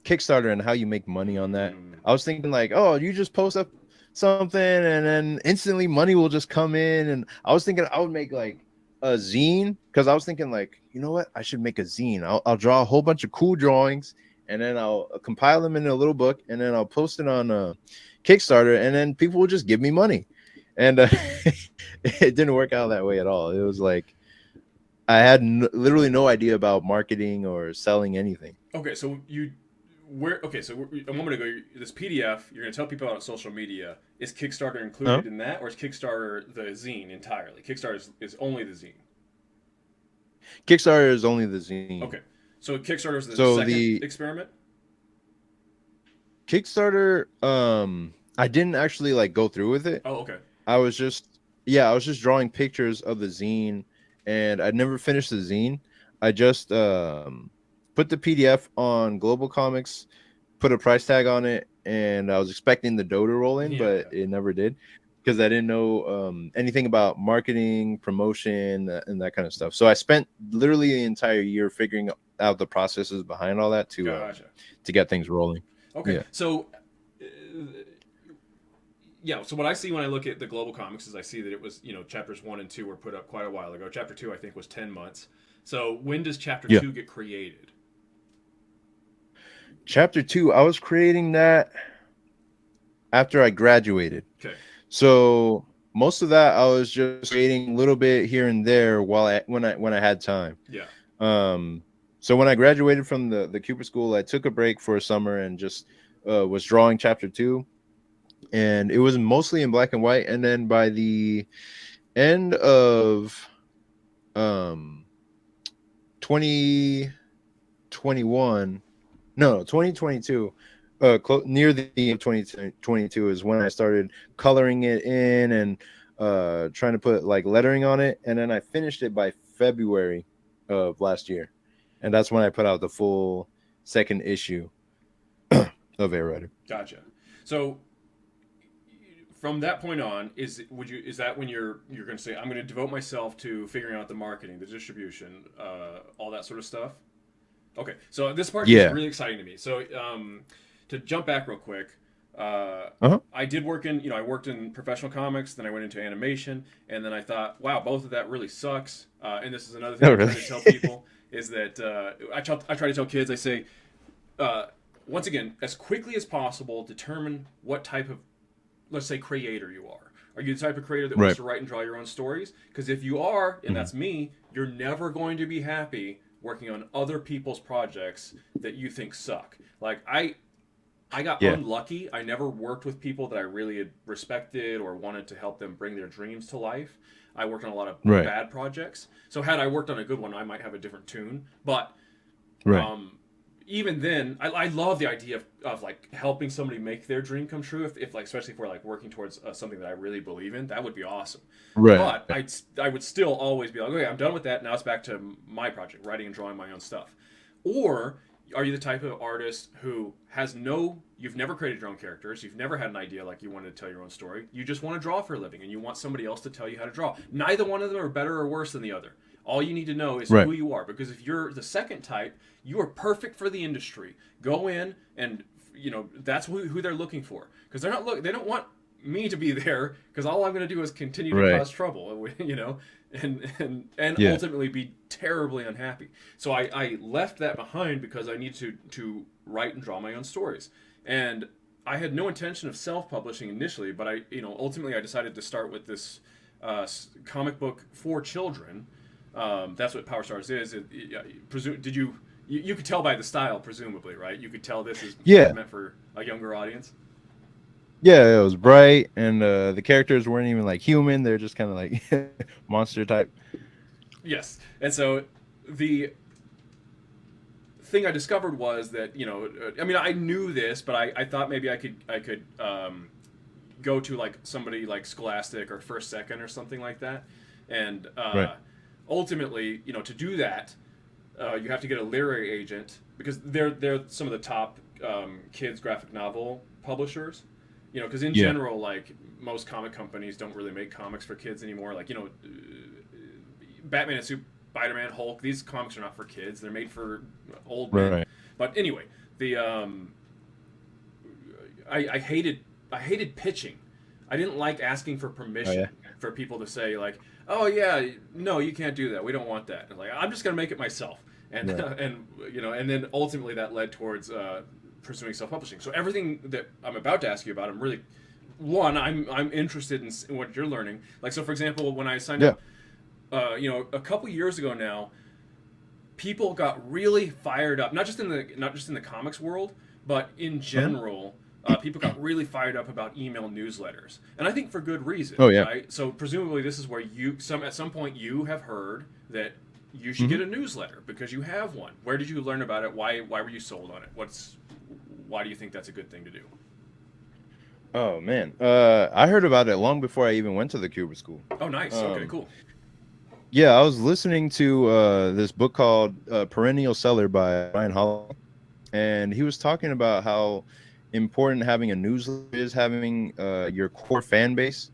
S2: Kickstarter and how you make money on that.
S1: Mm,
S2: I was thinking like, oh, you just post up something and then instantly money will just come in. And I was thinking I would make like a zine, because I was thinking like, you know what, I should make a zine. I'll draw a whole bunch of cool drawings, and then I'll compile them in a little book, and then I'll post it on Kickstarter, and then people will just give me money. And it didn't work out that way at all. It was like I had literally no idea about marketing or selling anything.
S1: okay, so a moment ago, this PDF you're going to tell people about social media. Is Kickstarter
S2: Huh?
S1: included in that, or is Kickstarter the zine entirely? Kickstarter is only the zine.
S2: Kickstarter is only the zine.
S1: Okay, so Kickstarter is the
S2: So
S1: second
S2: the
S1: experiment.
S2: Kickstarter, I didn't actually like go through with it.
S1: Oh, okay,
S2: I was just, yeah, I was just drawing pictures of the zine, and I never finished the zine. I just put the PDF on Global Comics, put a price tag on it, and I was expecting the dough to roll in,
S1: yeah,
S2: but it never did, because I didn't know anything about marketing, promotion, and that kind of stuff. So I spent literally the entire year figuring out the processes behind all that
S1: gotcha.
S2: to get things rolling.
S1: Okay,
S2: Yeah.
S1: so uh, yeah, so what I see when I look at the global comics is I see that it was chapters one and two were put up quite a while ago. Chapter two I think was 10 months. So when does chapter
S2: Yeah.
S1: two get created?
S2: Chapter 2, I was creating that after I graduated.
S1: Okay,
S2: So most of that I was just creating a little bit here and there when I had time.
S1: yeah,
S2: Um, so when I graduated from the Cooper School, I took a break for a summer and just was drawing chapter 2, and it was mostly in black and white. And then by the end of um 2021, no, 2022, near the end of 2022 is when I started coloring it in and trying to put like lettering on it, and then I finished it by February of last year, and that's when I put out the full second issue of Air Rider.
S1: gotcha. So from that point on, is that when you're going to say I'm going to devote myself to figuring out the marketing, the distribution, all that sort of stuff? Okay, so this part is
S2: Yeah.
S1: really exciting to me. So to jump back real quick,
S2: Uh-huh.
S1: I did work in, I worked in professional comics, then I went into animation, and then I thought, wow, both of that really sucks. And this is another thing
S2: Oh,
S1: I try
S2: really?
S1: to tell people is that I try to tell kids, I say, uh, once again, as quickly as possible, determine what type of, let's say, creator you are. Are you the type of creator that wants
S2: Right.
S1: to write and draw your own stories? Because if you are, and
S2: Mhm.
S1: that's me, you're never going to be happy working on other people's projects that you think suck. Like I got
S2: Yeah.
S1: unlucky. I never worked with people that I really had respected or wanted to help them bring their dreams to life. I worked on a lot of
S2: Right.
S1: bad projects. So had I worked on a good one, I might have a different tune. But
S2: Right.
S1: um, even then, I love the idea of like helping somebody make their dream come true. If like especially if we're like working towards something that I really believe in, that would be awesome.
S2: Right.
S1: But I would still always be like, okay, I'm done with that. Now it's back to my project, writing and drawing my own stuff. Or are you the type of artist who has no, you've never created your own characters, you've never had an idea like you wanted to tell your own story, you just want to draw for a living and you want somebody else to tell you how to draw. Neither one of them are better or worse than the other. All you need to know is
S2: Right.
S1: who you are, because if you're the second type, you are perfect for the industry. Go in and that's who they're looking for, because they don't want me to be there, because all I'm going to do is continue to
S2: Right.
S1: cause trouble, and
S2: Yeah.
S1: ultimately be terribly unhappy. So I left that behind because I needed to write and draw my own stories. And I had no intention of self-publishing initially, but ultimately I decided to start with this comic book for children. That's what Powerstars is. Did you could tell by the style, presumably, right? You could tell this is
S2: Yeah.
S1: meant for a younger audience.
S2: Yeah, it was bright, and the characters weren't even like human. They're just kind of like monster type.
S1: Yes, and so the thing I discovered was that I mean, I knew this, but I thought maybe I could go to like somebody like Scholastic or First Second or something like that, and
S2: Right.
S1: ultimately, to do that, you have to get a literary agent, because they're some of the top kids graphic novel publishers. Because in
S2: Yeah.
S1: general, like most comic companies don't really make comics for kids anymore. Like Batman and Spider-Man, Hulk. These comics are not for kids. They're made for old men.
S2: Right.
S1: But anyway, the I hated pitching. I didn't like asking for
S2: Oh
S1: permission
S2: yeah.
S1: for people to say like, "Oh yeah, no, you can't do that. We don't want that." And like, I'm just gonna make it myself. And
S2: Right.
S1: and then ultimately that led towards pursuing self-publishing. So everything that I'm about to ask you about, I'm really I'm interested in what you're learning. Like, so for example, when I signed
S2: Yeah.
S1: up, a couple years ago now, people got really fired up. Not just in the comics world, but in
S2: Uh-huh.
S1: general. People got really fired up about email newsletters, and I think for good reason,
S2: Oh yeah.
S1: right? So presumably, this is where at some point you have heard that you should
S2: Hmm.
S1: get a newsletter because you have one. Where did you learn about it? Why were you sold on it? Why do you think that's a good thing to do?
S2: Oh man. I heard about it long before I even went to the Cuba school.
S1: Oh, nice. Okay,
S2: Um,
S1: cool.
S2: yeah, I was listening to this book called Perennial Seller by Ryan Holiday, and he was talking about how important having a newsletter is, having your core fan base,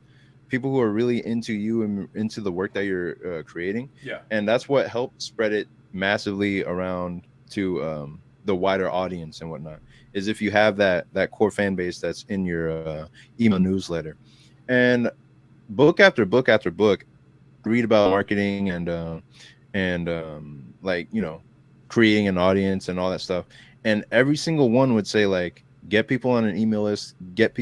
S2: people who are really into you and into the work that you're creating,
S1: Yeah.
S2: and that's what helped spread it massively around to the wider audience and whatnot. Is if you have that core fan base that's in your email newsletter, and book after book after book, read about marketing and like creating an audience and all that stuff, and every single one would say like get people on an email list, get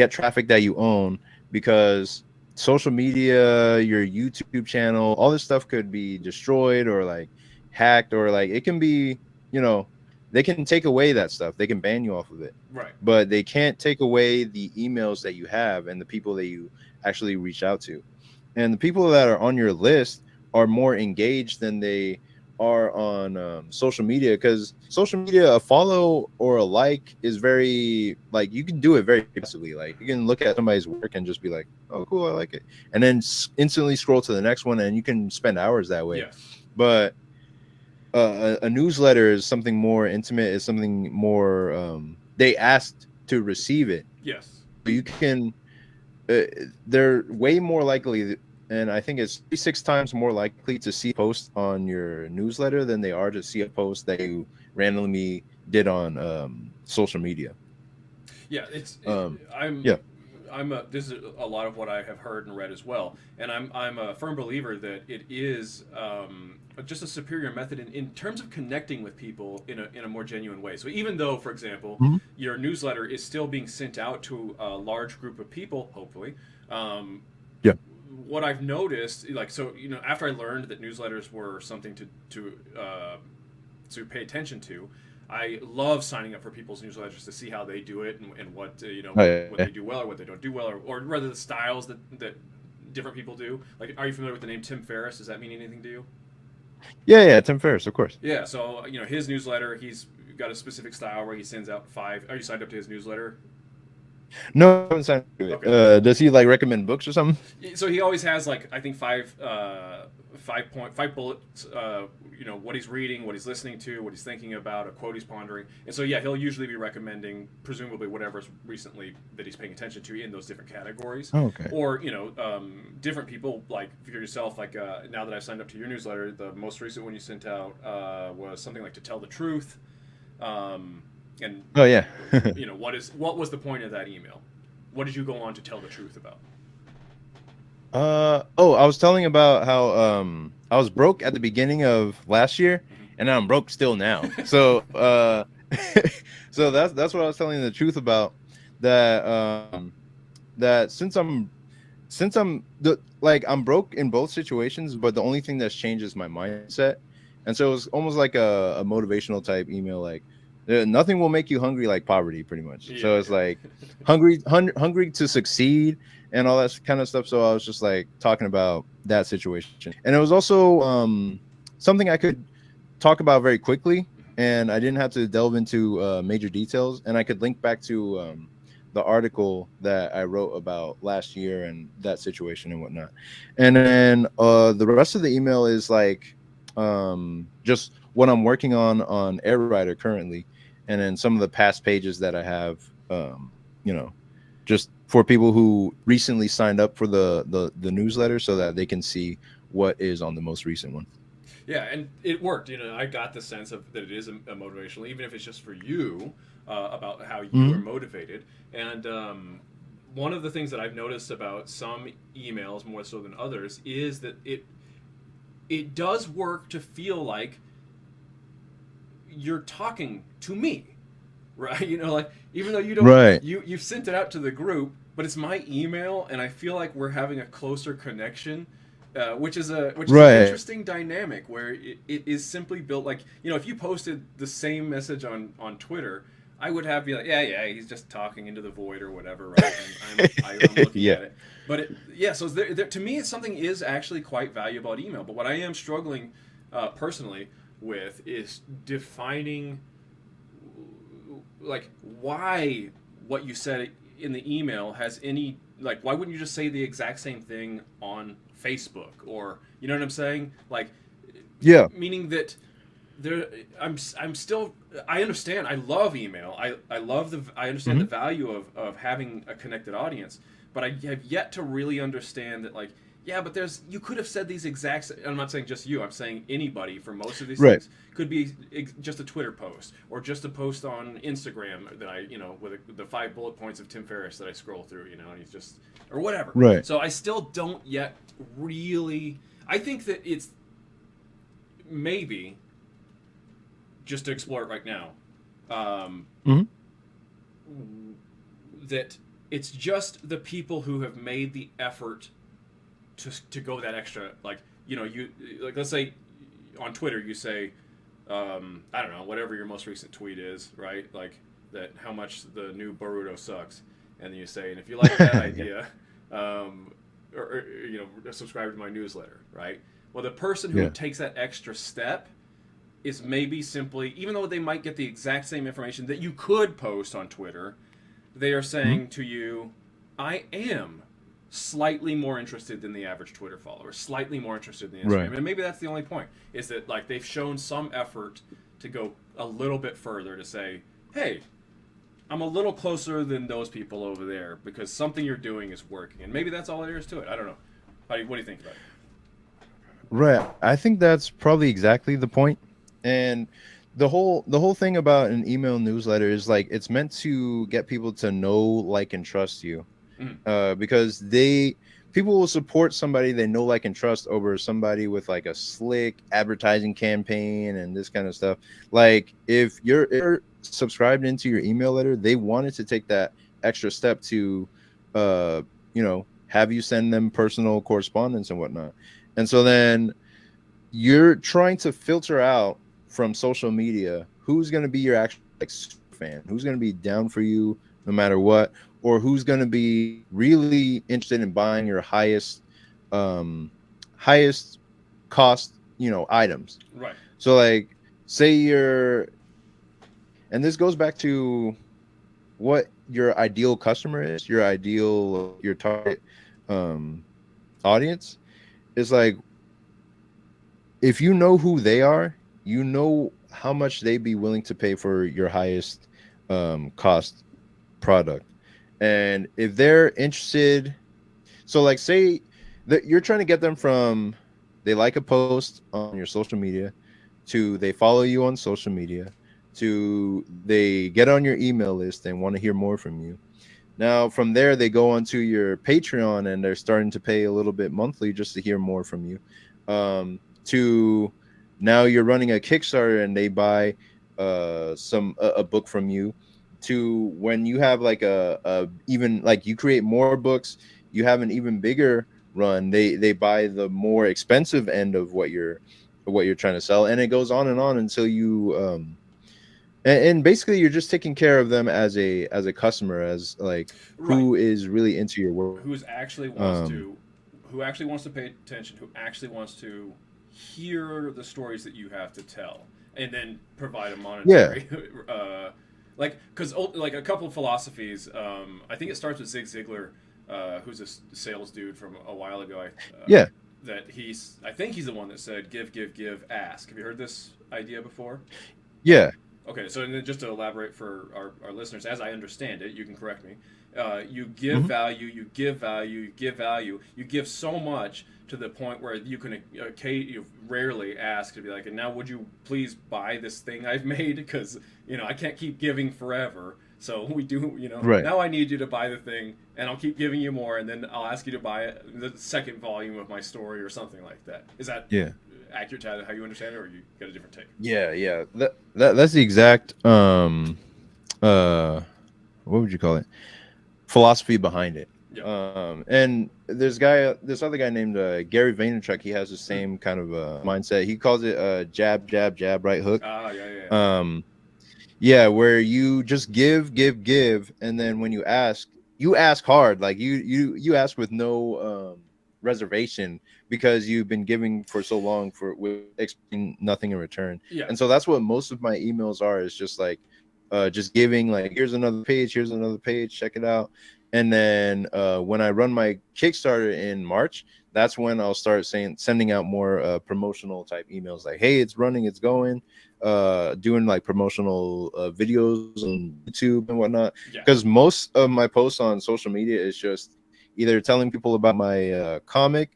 S2: traffic that you own, because social media, your YouTube channel, all this stuff could be destroyed or like hacked, or like it can be, you know they can take away that stuff, they can ban you off of it,
S1: Right.
S2: but they can't take away the emails that you have and the people that you actually reach out to. And the people that are on your list are more engaged than they are on social media, because social media, a follow or a like is very, like, you can do it very passively. Like, you can look at somebody's work and just be like, oh cool, I like it, and then instantly scroll to the next one, and you can spend hours that way.
S1: Yes.
S2: But a newsletter is something more intimate, is something more they asked to receive it,
S1: Yes.
S2: so you can uh, they're way more likely, and I think it's 6 times more likely to see a post on your newsletter than they are to see a post that you randomly did on social media.
S1: Yeah, it's
S2: Um,
S1: I'm
S2: yeah.
S1: this is a lot of what I have heard and read as well, and I'm a firm believer that it is just a superior method in terms of connecting with people in a more genuine way. So even though, for example,
S2: Mhm.
S1: your newsletter is still being sent out to a large group of people, hopefully. Um,
S2: Yeah.
S1: what I've noticed, like, so after I learned that newsletters were something to pay attention to. I love signing up for people's newsletters to see how they do it and what
S2: Oh,
S1: what
S2: yeah.
S1: they do well or what they don't do well, or rather the styles that different people do. Like, are you familiar with the name Tim Ferriss? Does that mean anything to you?
S2: Yeah, yeah, Tim Ferriss, of course.
S1: Yeah. So his newsletter, he's got a specific style where he sends out five. Are you signed up to his newsletter?
S2: No, I haven't signed up to it.
S1: Okay.
S2: Does he like recommend books or something?
S1: So he always has, like, I think five bullets. What he's reading, what he's listening to, what he's thinking about, a quote he's pondering, and so yeah, he'll usually be recommending presumably whatever's recently that he's paying attention to in those different categories,
S2: Oh, okay.
S1: or different people like for yourself. Like, now that I've signed up to your newsletter, the most recent one you sent out was something like to tell the truth, and
S2: Oh, yeah.
S1: what was the point of that email? What did you go on to tell the truth about?
S2: I was telling about how I was broke at the beginning of last year,
S1: Mm-hmm.
S2: and I'm broke still now. So so that's what I was telling the truth about. That that since I'm like I'm broke in both situations, but the only thing that's changed is my mindset. And so it was almost like a motivational type email, like nothing will make you hungry like poverty, pretty much. So
S1: Yeah,
S2: it's like hungry to succeed and all that kind of stuff. So I was just like talking about that situation, and it was also something I could talk about very quickly, and I didn't have to delve into major details, and I could link back to the article that I wrote about last year and that situation and whatnot. And then the rest of the email is like just what I'm working on Air Writer currently, and then some of the past pages that I have, you know, just for people who recently signed up for the newsletter so that they can see what is on the most recent one.
S1: Yeah, and it worked. I got the sense of that it is a motivational, even if it's just for you, about how you are
S2: Mhm.
S1: motivated. And one of the things that I've noticed about some emails more so than others is that it does work to feel like you're talking to me, right? Like, even though you don't,
S2: Right,
S1: you've sent it out to the group, but it's my email, and I feel like we're having a closer connection, which is an
S2: right.
S1: interesting dynamic where it is simply built like, if you posted the same message on Twitter, I would have be like, yeah, he's just talking into the void or whatever, right? And I'm looking
S2: Yeah.
S1: at it, but so to me, it's something is actually quite valuable at email. But what I am struggling personally with is defining, like, why what you said in the email has any, like, why wouldn't you just say the exact same thing on Facebook, or you know what I'm saying, like,
S2: Yeah.
S1: meaning that there I'm still, I understand, I love email, I understand the
S2: Hmm.
S1: value of having a connected audience, but I have yet to really understand that, like, yeah, but you could have said these exact, I'm not saying just you, I'm saying anybody for most of these
S2: Right.
S1: things could be just a Twitter post or just a post on Instagram that I, with the 5 bullet points of Tim Ferriss that I scroll through, and he's just, or whatever.
S2: Right.
S1: So I still don't yet really, I think that it's maybe, just to explore it right now, um,
S2: Hmm.
S1: that it's just the people who have made the effort to go that extra, like, you, like, let's say on Twitter you say, I don't know, whatever your most recent tweet is, right? Like, that how much the new burrito sucks, and then you say, and if you like that
S2: Yeah.
S1: idea, or subscribe to my newsletter, right? Well, the person who
S2: Yeah.
S1: takes that extra step is maybe simply, even though they might get the exact same information that you could post on Twitter, they are
S2: Hmm.
S1: saying to you, I am slightly more interested than the average Twitter follower, slightly more interested in
S2: Right.
S1: Instagram. And maybe that's the only point, is that, like, they've shown some effort to go a little bit further to say, hey, I'm a little closer than those people over there because something you're doing is working. And maybe that's all there is to it. I don't know. What do you think about it?
S2: Right. I think that's probably exactly the point. And the whole thing about an email newsletter is like it's meant to get people to know, like, and trust you.
S1: Mm,
S2: Because people will support somebody they know, like, and trust over somebody with like a slick advertising campaign and this kind of stuff. Like if you're subscribed into your email letter, they wanted to take that extra step to have you send them personal correspondence and whatnot. And so then you're trying to filter out from social media who's going to be your actual like super fan, who's going to be down for you no matter what, or who's going to be really interested in buying your um highest cost items.
S1: right.
S2: So like, say you're, and this goes back to what your ideal customer is, your ideal, like, your target um audience is like, if you know who they are, you know how much they'd be willing to pay for your highest cost product. And if they're interested, so like, say that you're trying to get them from they like a post on your social media to they follow you on social media to they get on your email list and want to hear more from you. Now, from there, they go onto your Patreon and they're starting to pay a little bit monthly just to hear more from you. To now you're running a Kickstarter and they buy a book from you. To when you have like a even like you create more books, you have an even bigger run. They buy the more expensive end of what you're trying to sell, and it goes on until you and basically you're just taking care of them as a customer, as like
S1: Right.
S2: who is really into your work.
S1: Who's actually wants
S2: um
S1: to, who actually wants to pay attention, who actually wants to hear the stories that you have to tell, and then provide a
S2: yeah,
S1: monetary, like because like a couple of philosophies. I think it starts with Zig Ziglar, who's a sales dude from a while ago.
S2: yeah,
S1: That I think he's the one that said, "Give, give, give, ask." Have you heard this idea before?
S2: yeah,
S1: Okay, so then just to elaborate for our listeners, as I understand it, you can correct me. You give
S2: hmm,
S1: value, you give value, you give value, you give so much to the point where you can you rarely ask to be like, and now would you please buy this thing I've made? Because I can't keep giving forever. So we do,
S2: right,
S1: now I need you to buy the thing, and I'll keep giving you more, and then I'll ask you to buy it, the second volume of my story or something like that. Is that
S2: yeah,
S1: accurate to how you understand it, or you got a different take?
S2: yeah. That's the exact uh what would you call it, philosophy behind it.
S1: Yeah.
S2: And this other guy named Gary Vaynerchuk, he has the
S1: Mm.
S2: same kind of mindset. He calls it jab, jab, jab, right hook.
S1: Ah, yeah, yeah, yeah.
S2: um Yeah, where you just give, give, give, and then when you ask hard, like you ask with no reservation, because you've been giving for so long for with expecting nothing in return.
S1: Yeah.
S2: And so that's what most of my emails are, is just like just giving, like, here's another page, check it out. And then when I run my Kickstarter in March, that's when I'll start sending out more promotional type emails, like, hey, it's running, it's going, doing like promotional videos on YouTube and whatnot.
S1: Yeah.
S2: Because most of my posts on social media is just either telling people about my comic,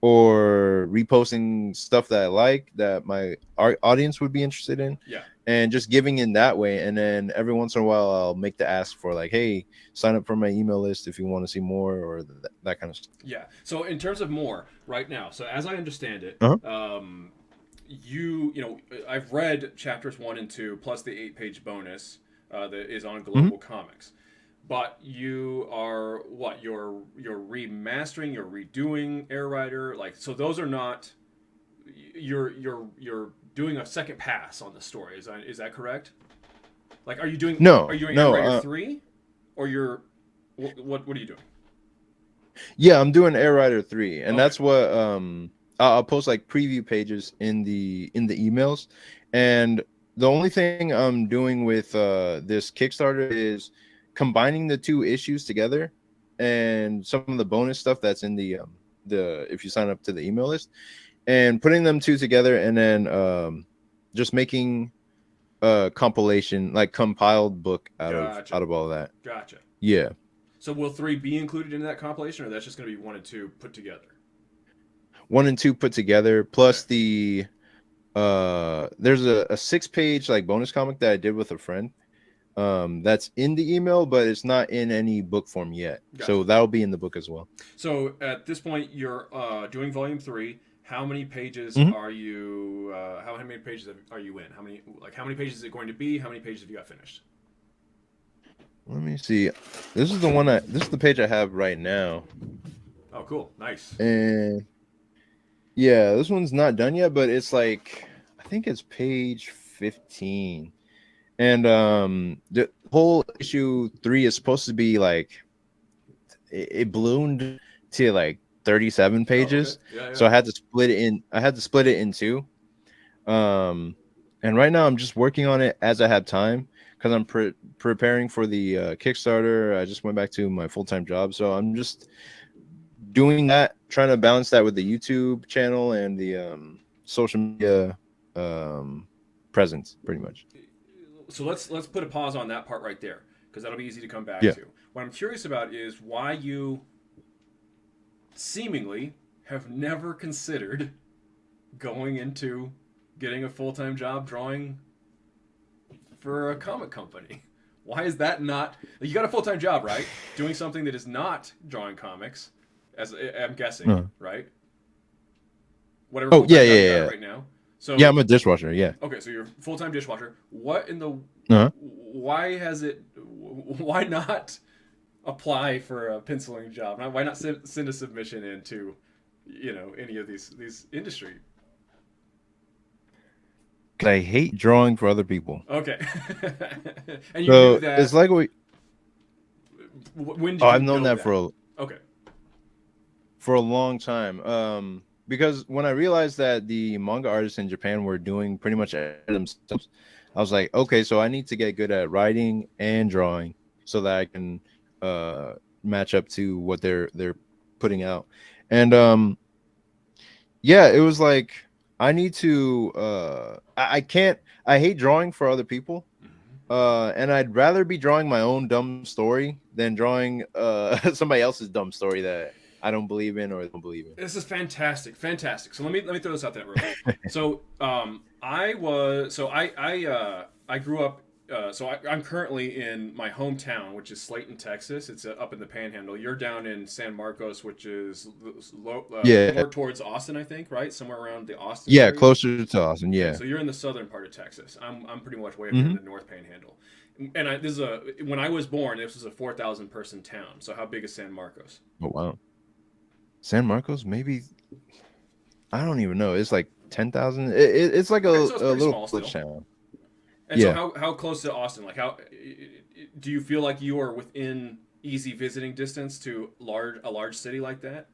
S2: or reposting stuff that I like that my audience would be interested in,
S1: Yeah.
S2: and just giving in that way. And then every once in a while, I'll make the ask for like, hey, sign up for my email list if you want to see more, or that kind of stuff.
S1: Yeah. So in terms of more right now, so as I understand it,
S2: Uh-huh.
S1: I've read chapters 1 and 2 plus the 8-page bonus that is on
S2: Hmm.
S1: Global Comics. But you are what? You're remastering, you're redoing Air Rider, like so. Those are not. You're doing a second pass on the story. Is that correct? Like, are you doing
S2: No,
S1: are you doing Air
S2: no.
S1: Rider 3, or you're what are you doing?
S2: Yeah, I'm doing Air Rider 3, and
S1: Okay.
S2: that's what I'll post like preview pages in the emails. And the only thing I'm doing with this Kickstarter is combining the two issues together, and some of the bonus stuff that's in the if you sign up to the email list, and putting them two together, and then just making a compilation, like compiled book out of
S1: Gotcha.
S2: out of all that.
S1: Gotcha.
S2: Yeah.
S1: So will 3 be included in that compilation, or that's just going to be 1 and 2 put together?
S2: 1 and 2 put together,
S1: Okay.
S2: plus the there's a 6 page like bonus comic that I did with a friend. That's in the email, but it's not in any book form yet.
S1: Gotcha.
S2: So that'll be in the book as well.
S1: So at this point, you're doing volume three. How many pages
S2: Mhm.
S1: are you? How many pages are you in? How many pages is it going to be? How many pages have you got finished?
S2: Let me see. This is the page I have right now.
S1: Oh, cool, nice.
S2: And yeah, this one's not done yet, but it's like I think it's page 15. And the whole issue 3 is supposed to be like it ballooned to like 37
S1: Oh, okay,
S2: pages.
S1: yeah, yeah.
S2: So I had to split it in two. And right now I'm just working on it as I have time because I'm preparing for the Kickstarter. I just went back to my full-time job, so I'm just doing that, trying to balance that with the YouTube channel and the social media um, presence, pretty much.
S1: So let's put a pause on that part right there because that'll be easy to come back
S2: Yeah.
S1: to. What I'm curious about is why you seemingly have never considered going into getting a full time job drawing for a comic company. Why is that not? You got a full time job, right? Doing something that is not drawing comics, as I'm guessing,
S2: Uh-huh.
S1: right? Whatever
S2: Oh
S1: full
S2: yeah,
S1: time job
S2: yeah,
S1: you
S2: yeah,
S1: got
S2: yeah.
S1: right now.
S2: Yeah,
S1: So
S2: I'm a dishwasher. Yeah.
S1: okay, so you're full time dishwasher. What in the?
S2: Uh-huh.
S1: Why has it? Why not apply for a penciling job? Why not send a submission into, any of these industry?
S2: 'Cause I hate drawing for other people.
S1: Okay, and you knew
S2: So it's
S1: that.
S2: like we.
S1: When
S2: Oh,
S1: did you
S2: I've known
S1: know
S2: that
S1: that?
S2: for
S1: Okay.
S2: a long time. Because when I realized that the manga artists in Japan were doing pretty much everything themselves, I was like, okay, so I need to get good at writing and drawing so that I can uh match up to what they're putting out. And yeah, it was like I need to I can't I hate drawing for other people. And I'd rather be drawing my own dumb story than drawing somebody else's dumb story that I don't believe in or don't believe in.
S1: This is fantastic, fantastic. So let me throw this out there real quick. So I grew up. I'm currently in my hometown, which is Slayton, Texas. It's up in the Panhandle. You're down in San Marcos, which is
S2: Yeah,
S1: more towards Austin, I think, right? Somewhere around the Austin
S2: yeah,
S1: area.
S2: closer to Austin.
S1: Okay,
S2: Yeah.
S1: so you're in the southern part of Texas. I'm pretty much way up here in
S2: Hmm.
S1: the North Panhandle. And this is a when I was born, this was a 4,000 person town. So how big is San Marcos?
S2: Oh wow, San Marcos, maybe I don't even know. It's like 10,000. It's like
S1: Okay, so it's
S2: a
S1: pretty
S2: little
S1: small
S2: village
S1: still.
S2: town.
S1: And so
S2: Yeah.
S1: how close to Austin? Like how do you feel like you are within easy visiting distance to a large city like that?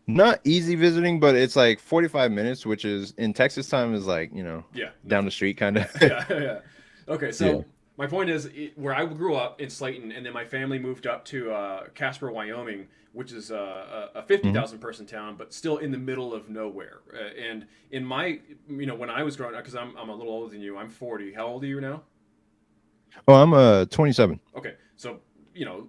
S2: Not easy visiting, but it's like 45 minutes, which is in Texas time is like,
S1: Yeah,
S2: down
S1: nothing.
S2: the street kind of.
S1: Yeah, yeah. Okay,
S2: Yeah.
S1: so my point is where I grew up in Slayton, and then my family moved up to Casper, Wyoming, which is a
S2: Hmm.
S1: 50,000 person town, but still in the middle of nowhere. And in my, when I was growing up, because I'm a little older than you, I'm 40. How old are you now?
S2: Oh, I'm 27.
S1: Okay, so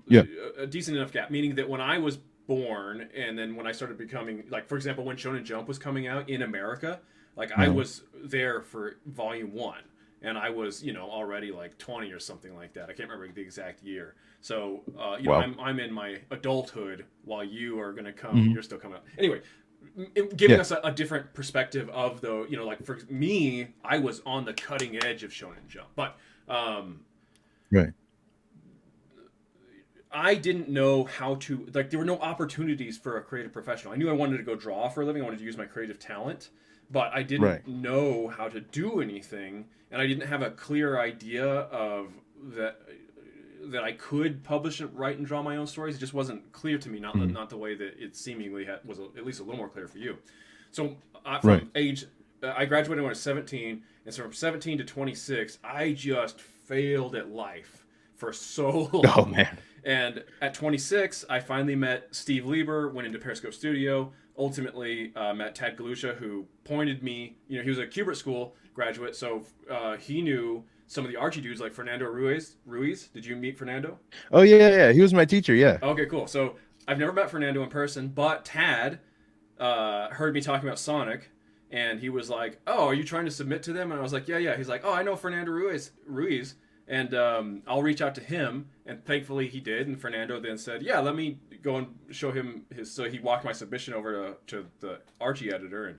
S2: Yeah.
S1: a decent enough gap, meaning that when I was born, and then when I started becoming like, for example, when Shonen Jump was coming out in America, like I
S2: Uh-huh.
S1: was there for Volume One, and I was already like 20 or something like that. I can't remember the exact year. So
S2: Wow.
S1: I'm in my adulthood while you are gonna come.
S2: Hmm.
S1: You're still coming up. Anyway, giving
S2: Yeah.
S1: us a different perspective of the like for me, I was on the cutting edge of Shonen Jump, but.
S2: Right.
S1: I didn't know how to like there were no opportunities for a creative professional. I knew I wanted to go draw for a living. I wanted to use my creative talent, but I
S2: Right.
S1: didn't know how to do anything and I didn't have a clear idea of that I could publish and write and draw my own stories. It just wasn't clear to me,
S2: Hmm.
S1: not the way that it seemingly was at least a little more clear for you. So
S2: Right.
S1: from age I graduated when I was 17, and so from 17 to 26, I just failed at life for so
S2: Oh
S1: long.
S2: man.
S1: And at 26, I finally met Steve Lieber, went into Periscope Studio, ultimately met Tad Galusha, who pointed me, he was a Kubert School graduate, so he knew some of the Archie dudes like Fernando Ruiz. Did you meet Fernando?
S2: Oh yeah, yeah, yeah. He was my teacher. Yeah.
S1: Okay, cool. So I've never met Fernando in person, but Tad heard me talking about Sonic and he was like, "Oh, are you trying to submit to them?" And I was like, "Yeah." He's like, "Oh, I know Fernando Ruiz, and I'll reach out to him." And thankfully, he did. And Fernando then said, "Yeah, let me go and show him his." So he walked my submission over to the Archie editor, and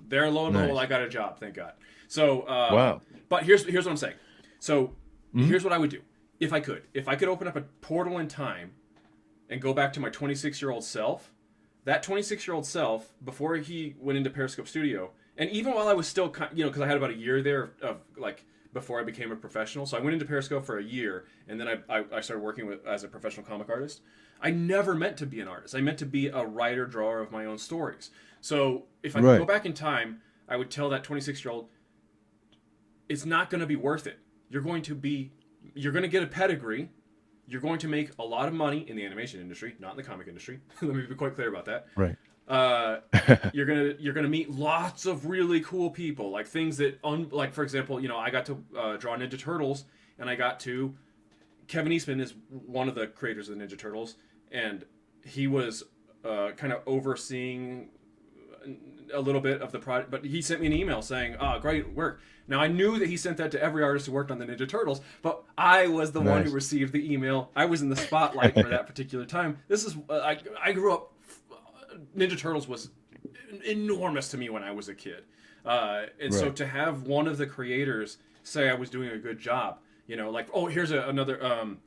S1: there, lo and behold,
S2: Nice.
S1: I got a job. Thank God. So,
S2: Wow.
S1: but here's what I'm saying. So
S2: Mhm.
S1: here's what I would do if I could. If I could open up a portal in time and go back to my 26-year-old self, that 26-year-old self, before he went into Periscope Studio, and even while I was still, because I had about a year there of like before I became a professional. So I went into Periscope for a year, and then I started working as a professional comic artist. I never meant to be an artist. I meant to be a writer, drawer of my own stories. So if I could go
S2: Right.
S1: back in time, I would tell that 26-year-old, it's not going to be worth it. You're going to get a pedigree. You're going to make a lot of money in the animation industry, not in the comic industry. Let me be quite clear about that.
S2: Right.
S1: Uh, you're gonna meet lots of really cool people, like things that like for example, I got to draw Ninja Turtles, and I got to Kevin Eastman is one of the creators of the Ninja Turtles, and he was kind of overseeing a little bit of the project, but he sent me an email saying, "Oh, great work." Now I knew that he sent that to every artist who worked on the Ninja Turtles, but I was the one who
S2: Nice.
S1: received the email. I was in the spotlight for that particular time. This is I grew up. Ninja Turtles was enormous to me when I was a kid, and so
S2: Right.
S1: to have one of the creators say I was doing a good job, like, oh, here's another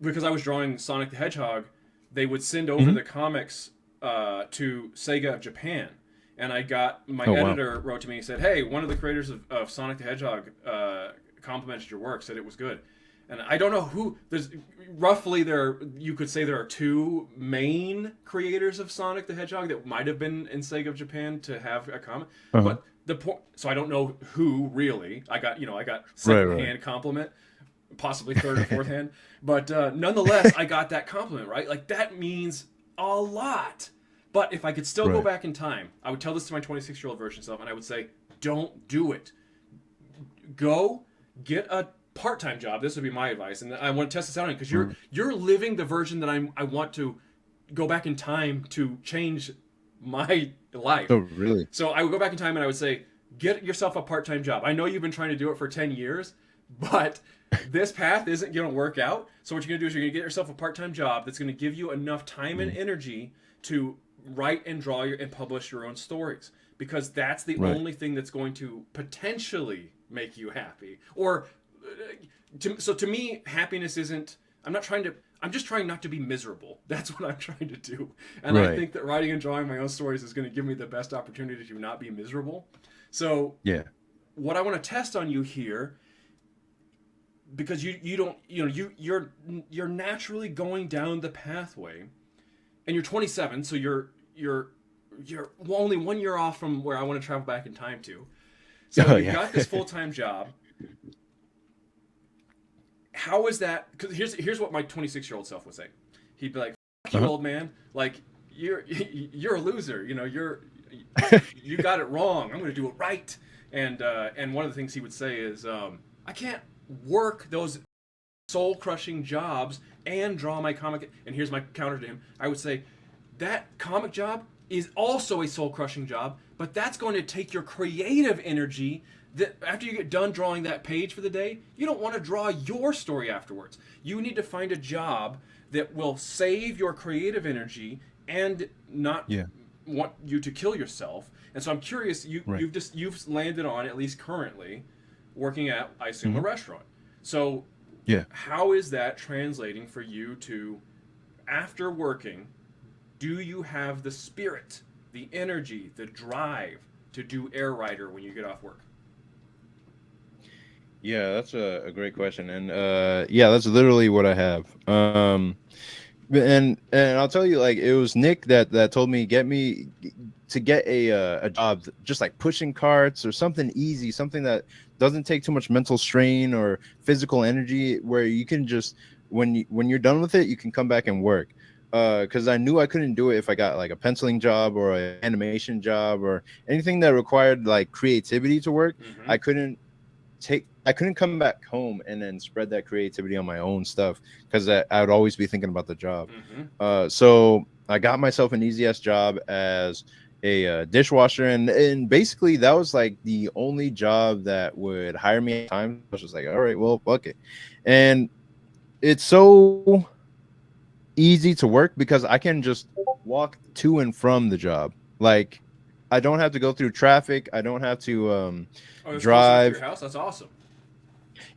S1: because I was drawing Sonic the Hedgehog, they would send over
S2: Mhm.
S1: the comics to Sega of Japan. And I got my
S2: Oh wow.
S1: editor wrote to me and said, "Hey, one of the creators of Sonic the Hedgehog complimented your work, said it was good." And I don't know who. There's roughly there. You could say there are two main creators of Sonic the Hedgehog that might have been in Sega of Japan to have a comment.
S2: Uh-huh.
S1: But the point. So I don't know who really. I got
S2: Right.
S1: second
S2: Right.
S1: hand compliment, possibly third or fourth hand. But nonetheless, I got that compliment, right? Like that means a lot. But if I could still go
S2: Right.
S1: back in time, I would tell this to my 26-year-old version self, and I would say, don't do it. Go get a part-time job. This would be my advice, and I want to test this out on you because you're living the version that I want to go back in time to change my life.
S2: Oh really?
S1: So I would go back in time and I would say, get yourself a part-time job. I know you've been trying to do it for 10 years, but this path isn't going to work out. So what you're going to do is you're going to get yourself a part-time job that's going to give you enough time and energy to write and draw and publish your own stories, because that's the
S2: Right.
S1: only thing that's going to potentially make you happy. Or so to me, happiness isn't. I'm just trying not to be miserable. That's what I'm trying to do. And I
S2: Right.
S1: think that writing and drawing my own stories is going to give me the best opportunity to not be miserable. So
S2: Yeah.
S1: what I want to test on you here, because you don't, you're naturally going down the pathway, and you're 27, so you're only 1 year off from where I want to travel back in time to. So
S2: Oh
S1: you've
S2: yeah.
S1: got this full-time job. How is that? Because here's what my 26-year-old self would say. He'd be like, "Fuck you,
S2: Uh-huh.
S1: old man. Like you're a loser. You got it wrong. I'm going to do it right." And one of the things he would say is, "I can't work those soul crushing jobs and draw my comic." And here's my counter to him. I would say, that comic job is also a soul crushing job, but that's going to take your creative energy. That after you get done drawing that page for the day, you don't want to draw your story afterwards. You need to find a job that will save your creative energy and not
S2: Yeah.
S1: want you to kill yourself. And so I'm curious,
S2: Right.
S1: you've landed on, at least currently, working at, I assume, a restaurant. So
S2: Yeah.
S1: how is that translating for you to, after working, do you have the spirit, the energy, the drive to do air rider when you get off work?
S2: Yeah, that's a great question, and yeah, that's literally what I have. And I'll tell you, like, it was Nick that told me to get a job just like pushing carts or something easy, something that doesn't take too much mental strain or physical energy, where you can just when you're done with it, you can come back and work. Because I knew I couldn't do it if I got like a penciling job or an animation job or anything that required like creativity to work.
S1: Mm-hmm.
S2: I couldn't come back home and then spread that creativity on my own stuff, because I would always be thinking about the job.
S1: Mm-hmm.
S2: So I got myself an easy ass job as a dishwasher, and basically that was like the only job that would hire me at times. I was just like, all right, well, fuck it. And it's so easy to work because I can just walk to and from the job. Like, I don't have to go through traffic. I don't have to
S1: Oh, it's close enough to your
S2: drive.
S1: house. That's awesome.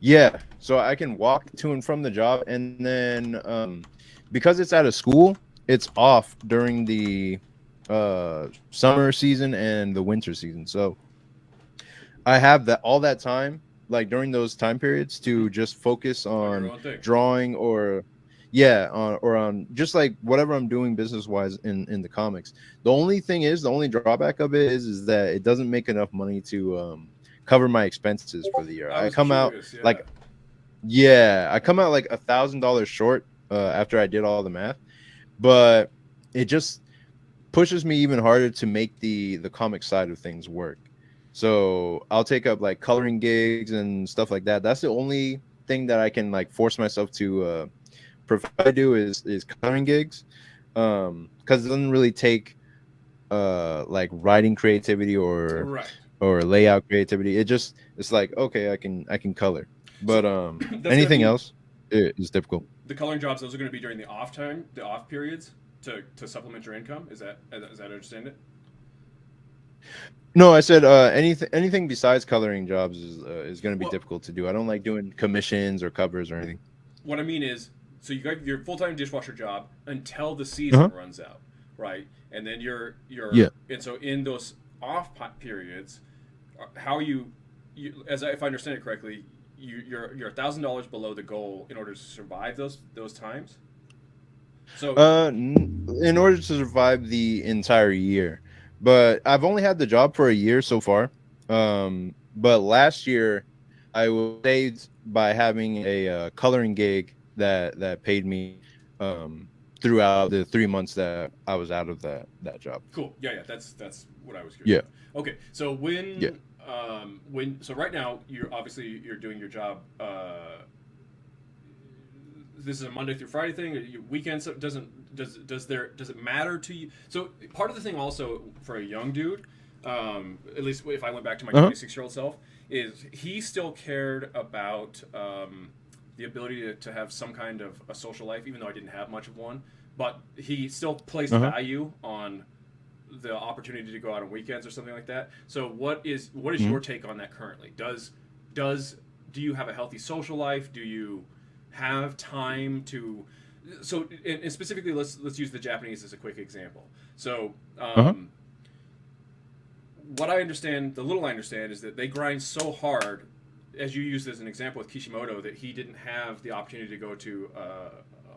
S2: Yeah, so I can walk to and from the job, and then because it's at a school, it's off during the summer season and the winter season. So I have that all that time, like during those time periods,
S1: Mm-hmm.
S2: to just focus
S1: On your
S2: on
S1: own thing.
S2: drawing or yeah, on just like whatever I'm doing business wise in the comics. The only thing is, the only drawback of it is that it doesn't make enough money to cover my expenses for the year.
S1: I
S2: I
S1: was
S2: come out
S1: curious. Yeah.
S2: like yeah, I come out like $1,000 short after I did all the math, but it just pushes me even harder to make the comic side of things work. So I'll take up like coloring gigs and stuff like that. That's the only thing that I can like force myself to prefer to do is coloring gigs, because it doesn't really take like writing creativity
S1: Right.
S2: or layout creativity. It's like okay, I can color, but
S1: So that's gonna
S2: anything
S1: be
S2: else is difficult.
S1: the coloring jobs. Those are going to be during the off time, the off periods to supplement your income. Is that understand it?
S2: No, I said anything besides coloring jobs is going to be
S1: Well,
S2: difficult to do. I don't like doing commissions or covers or anything.
S1: what I mean is, so you got your full time dishwasher job until the
S2: Uh-huh.
S1: season runs out, right? And then
S2: Yeah.
S1: and so in those periods, how if I understand it correctly, you're $1,000 below the goal in order to survive those times. So
S2: In order to survive the entire year, but I've only had the job for a year so far. But last year I was saved by having a coloring gig that paid me throughout the 3 months that I was out of that job.
S1: cool. Yeah, yeah. That's what I was curious
S2: Yeah.
S1: about. Okay, so
S2: Yeah.
S1: so right now you're doing your job. This is a Monday through Friday thing. Weekends does it matter to you? So part of the thing also for a young dude, at least if I went back to my
S2: Uh-huh.
S1: 26-year-old self, is he still cared about the ability to have some kind of a social life, even though I didn't have much of one. But he still placed
S2: Uh-huh.
S1: value on the opportunity to go out on weekends or something like that. So what is
S2: Mhm.
S1: your take on that currently? Does do you have a healthy social life? Do you have time to so and specifically let's use the Japanese as a quick example. So
S2: Uh-huh.
S1: what I understand, the little I understand, is that they grind so hard, as you used as an example with Kishimoto, that he didn't have the opportunity to go to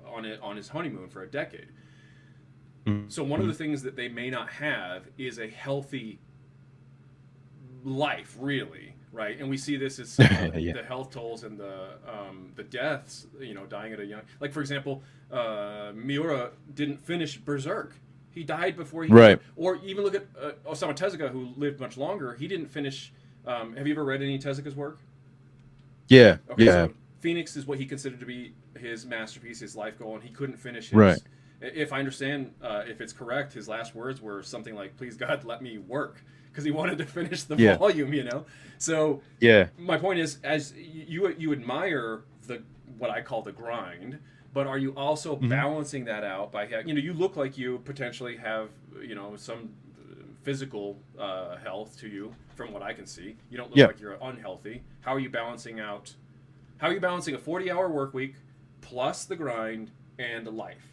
S1: on his honeymoon for a decade. So one of the
S2: Mhm.
S1: things that they may not have is a healthy life, really, right? And we see this as some of
S2: Yeah.
S1: the health tolls and the deaths, dying at a young. Like for example, Miura didn't finish Berserk. He died before he
S2: Right.
S1: or even look at Osamu Tezuka, who lived much longer. He didn't finish. Have you ever read any Tezuka's work?
S2: Yeah.
S1: Okay,
S2: Yeah.
S1: so Phoenix is what he considered to be his masterpiece, his life goal, and he couldn't finish
S2: Right.
S1: his. If I understand, if it's correct, his last words were something like, "Please God, let me work," because he wanted to finish the
S2: Yeah.
S1: volume. So
S2: Yeah.
S1: my point is, as you admire the what I call the grind, but are you also
S2: Mhm.
S1: balancing that out by you look like you potentially have some physical health to you from what I can see. You don't look
S2: Yeah.
S1: like you're unhealthy. How are you balancing out? How are you balancing a 40-hour work week plus the grind and life?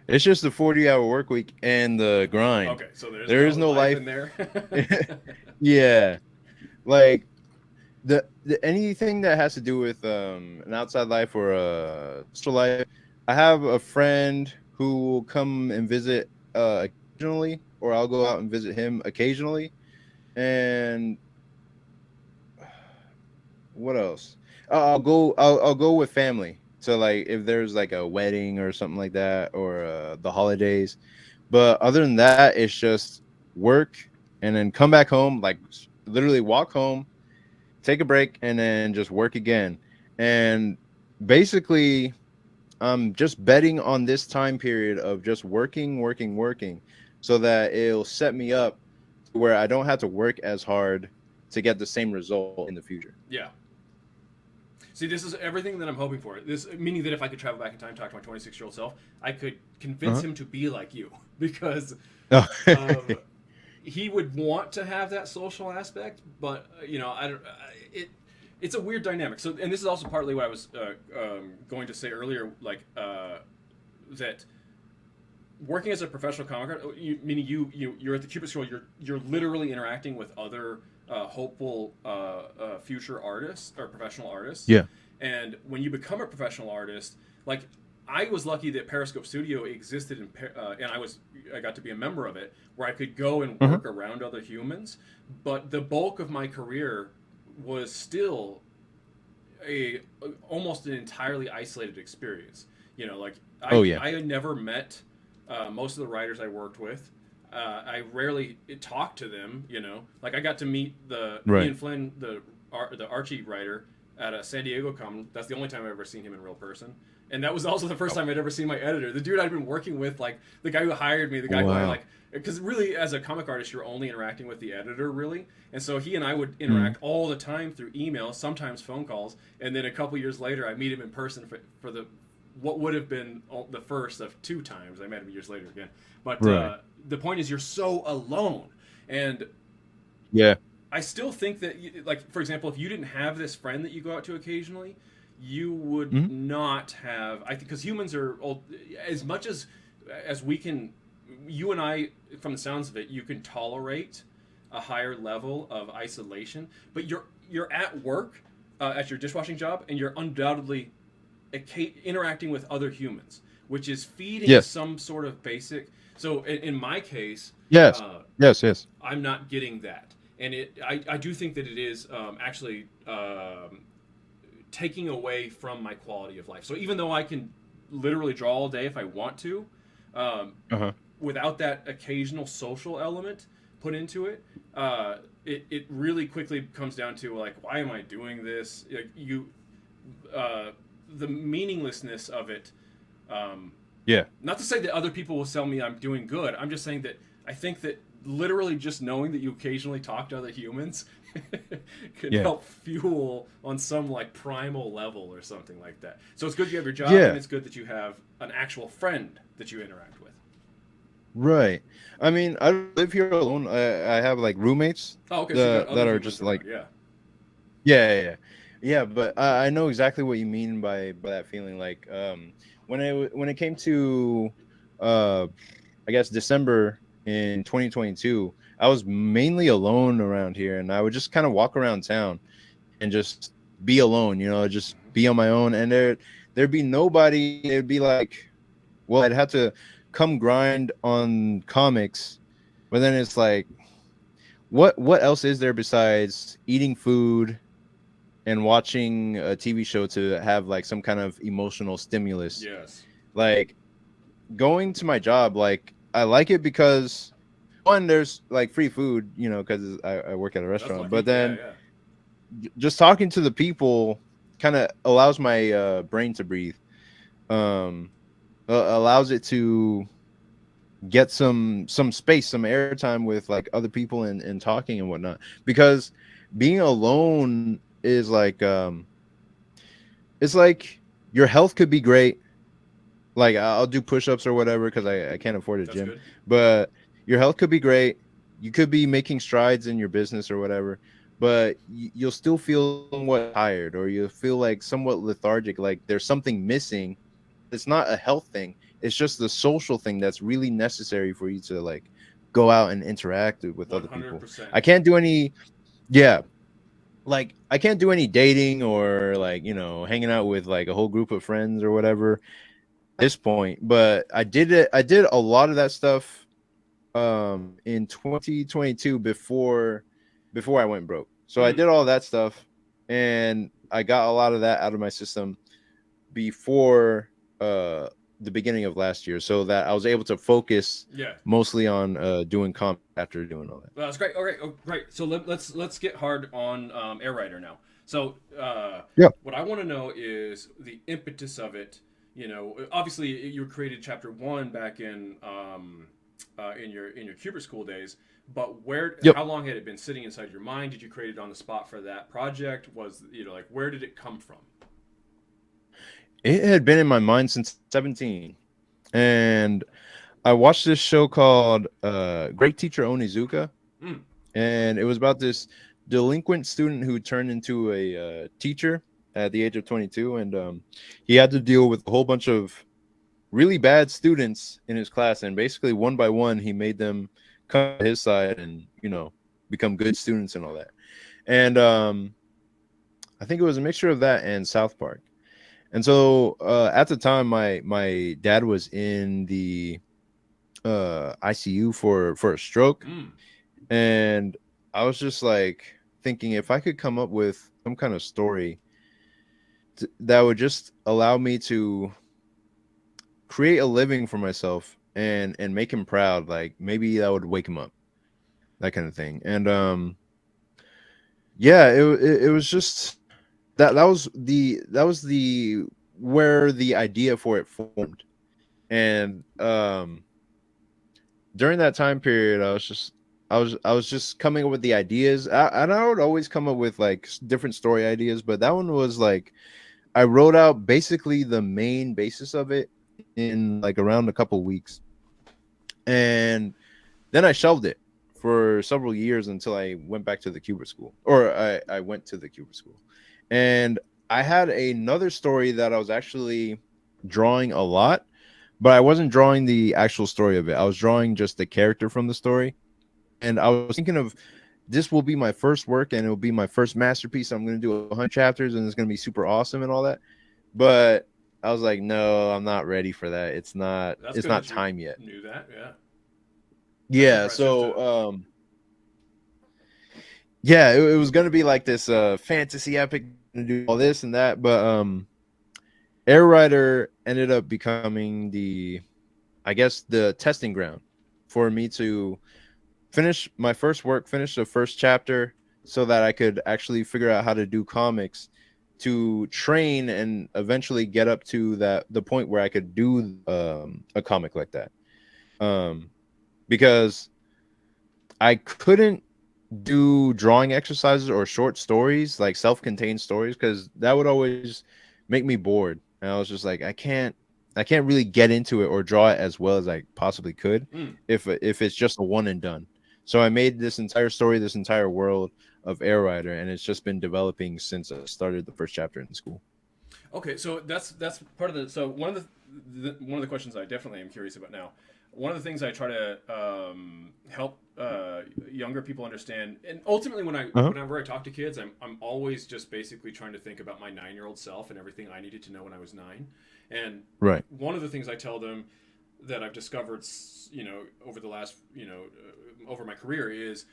S2: It's just the 40-hour work week and the grind.
S1: Okay, so there's
S2: There
S1: no
S2: is no
S1: life
S2: life.
S1: in there.
S2: Yeah. Like the anything that has to do with an outside life or a social life. I have a friend who will come and visit occasionally, or I'll go out and visit him occasionally. And what else? I'll go with family. So like if there's like a wedding or something like that, or the holidays. But other than that, it's just work and then come back home, like literally walk home, take a break, and then just work again. And basically, I'm just betting on this time period of just working, working, working, so that it'll set me up to where I don't have to work as hard to get the same result in the future.
S1: Yeah. See, this is everything that I'm hoping for. This meaning that if I could travel back in time, talk to my 26-year-old self, I could convince
S2: Uh-huh.
S1: him to be like you because
S2: Oh.
S1: um, he would want to have that social aspect, but I don't. It's a weird dynamic. So, and this is also partly what I was going to say earlier, like that working as a professional comic artist, meaning you're at the Cupid Scroll, you're literally interacting with other hopeful future artists or professional artists,
S2: Yeah.
S1: and when you become a professional artist, like I was lucky that Periscope Studio existed, and I got to be a member of it, where I could go and
S2: Uh-huh.
S1: work around other humans. But the bulk of my career was still a almost an entirely isolated experience. Like
S2: Oh
S1: I
S2: yeah.
S1: I had never met most of the writers I worked with. I rarely talked to them. Like I got to meet the
S2: Right.
S1: Ian Flynn, the Archie writer, at a San Diego Con. That's the only time I've ever seen him in real person. And that was also the first time I'd ever seen my editor, the dude I'd been working with, like the guy who hired me, the guy who I
S2: Wow.
S1: like, because really, as a comic artist, you're only interacting with the editor, really. And so he and I would
S2: Mm.
S1: interact all the time through email, sometimes phone calls, and then a couple years later, I meet him in person for the what would have been the first of two times. I met him years later again. But
S2: Right.
S1: the point is, you're so alone, and
S2: Yeah.
S1: I still think that, like, for example, if you didn't have this friend that you go out to occasionally, you would
S2: Mhm.
S1: not have. I think because humans are as much as we can. You and I, from the sounds of it, you can tolerate a higher level of isolation, but you're at work, at your dishwashing job, and you're undoubtedly interacting with other humans, which is feeding
S2: Yes.
S1: some sort of basic. So in my case,
S2: Yes.
S1: uh,
S2: Yes. Yes.
S1: I'm not getting that, and I do think that it is actually taking away from my quality of life. So even though I can literally draw all day if I want to, um,
S2: Uh-huh.
S1: without that occasional social element put into it, it really quickly comes down to, like, why am I doing this? Like, the meaninglessness of it. Um,
S2: Yeah.
S1: Not to say that other people will tell me I'm doing good. I'm just saying that I think that literally just knowing that you occasionally talk to other humans can
S2: Yeah.
S1: help fuel on some like primal level or something like that. So it's good you have your job, and
S2: Yeah.
S1: it's good that you have an actual friend that you interact with.
S2: Right. I mean, I don't live here alone. I have like roommates
S1: Oh, okay, so you got other
S2: that are
S1: humans
S2: just
S1: around.
S2: like,
S1: Yeah.
S2: yeah, yeah, yeah. Yeah, but I know exactly what you mean by that feeling. Like, when it came to, uh, I guess December in 2022, I was mainly alone around here, and I would just kind of walk around town and just be alone. Just be on my own, and there'd be nobody. It'd be like, well, I'd have to come grind on comics, but then it's like, what else is there besides eating food and watching a TV show to have like some kind of emotional stimulus?
S1: Yes.
S2: Like going to my job, like I like it because one, there's like free food, because I work at a
S1: That's
S2: restaurant. But
S1: lucky. Yeah,
S2: then
S1: yeah.
S2: just talking to the people kind of allows my brain to breathe. Um, allows it to get some space, some airtime with like other people and talking and whatnot. Because being alone is like it's like your health could be great. Like I'll do push-ups or whatever because I can't afford a
S1: That's
S2: gym,
S1: good.
S2: but your health could be great. You could be making strides in your business or whatever, but you'll still feel somewhat tired, or you'll feel like somewhat lethargic, like there's something missing. It's not a health thing. It's just the social thing that's really necessary for you to like go out and interact with
S1: One
S2: other
S1: hundred
S2: people.
S1: percent.
S2: I can't do any, yeah, like I can't do any dating or like, hanging out with like a whole group of friends or whatever at this point, but I did a lot of that stuff in 2022 before I went broke. So I
S1: Mm.
S2: did all that stuff and I got a lot of that out of my system before the beginning of last year, so that I was able to focus
S1: Yeah.
S2: mostly on doing comp after doing all that.
S1: Well, that's great. Okay, oh, great. So let's get hard on Air Rider now. So
S2: Yeah.
S1: what I want to know is the impetus of it. You know, obviously you created chapter one back in your Cuber school days. But
S2: Yep.
S1: how long had it been sitting inside your mind? Did you create it on the spot for that project? Was like where did it come from?
S2: It had been in my mind since 17. And I watched this show called Great Teacher Onizuka,
S1: Mm.
S2: and it was about this delinquent student who turned into a teacher at the age of 22, and he had to deal with a whole bunch of really bad students in his class, and basically one by one he made them come to his side and become good students and all that. And I think it was a mixture of that and South Park. And so at the time, my dad was in the ICU for a stroke,
S1: Mm.
S2: and I was just like thinking if I could come up with some kind of story that would just allow me to create a living for myself and make him proud, like maybe that would wake him up, that kind of thing. And yeah, it was just that was the where the idea for it formed. And during that time period, I was just coming up with the ideas. And I would always come up with like different story ideas, but that one was like I wrote out basically the main basis of it in like around a couple weeks, and then I shelved it for several years until I went back to the Cuba school, or I went to the Cuba school, and I had another story that I was actually drawing a lot, but I wasn't drawing the actual story of it. I was drawing just the character from the story. And I was thinking of this will be my first work and it will be my first masterpiece. I'm going to do 100 chapters and it's going to be super awesome and all that. But I was like, no, I'm not ready for that. It's not
S1: That's
S2: it's
S1: good
S2: not
S1: that you
S2: time yet.
S1: knew that. Yeah, that's
S2: Yeah,
S1: impressive.
S2: so
S1: To
S2: yeah, it was going to be like this fantasy epic to do all this and that, but Air Rider ended up becoming the I guess the testing ground for me to finish my first work, finish the first chapter so that I could actually figure out how to do comics to train and eventually get up to that the point where I could do a comic like that. Um, because I couldn't do drawing exercises or short stories, like self-contained stories, because that would always make me bored. And I was just like, I can't really get into it or draw it as well as I possibly could
S1: mm.
S2: if it's just a one and done. So I made this entire story, this entire world of Air Rider, and it's just been developing since I started the first chapter in school.
S1: Okay, so that's part of the. So one of the questions I definitely am curious about now. One of the things I try to help younger people understand, and ultimately
S2: Uh-huh.
S1: whenever I talk to kids, I'm always just basically trying to think about my 9-year-old self and everything I needed to know when I was 9. And
S2: Right.
S1: one of the things I tell them that I've discovered, over the last, over my career is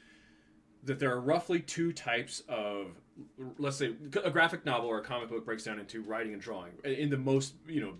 S1: that there are roughly two types of, let's say, a graphic novel or a comic book breaks down into writing and drawing in the most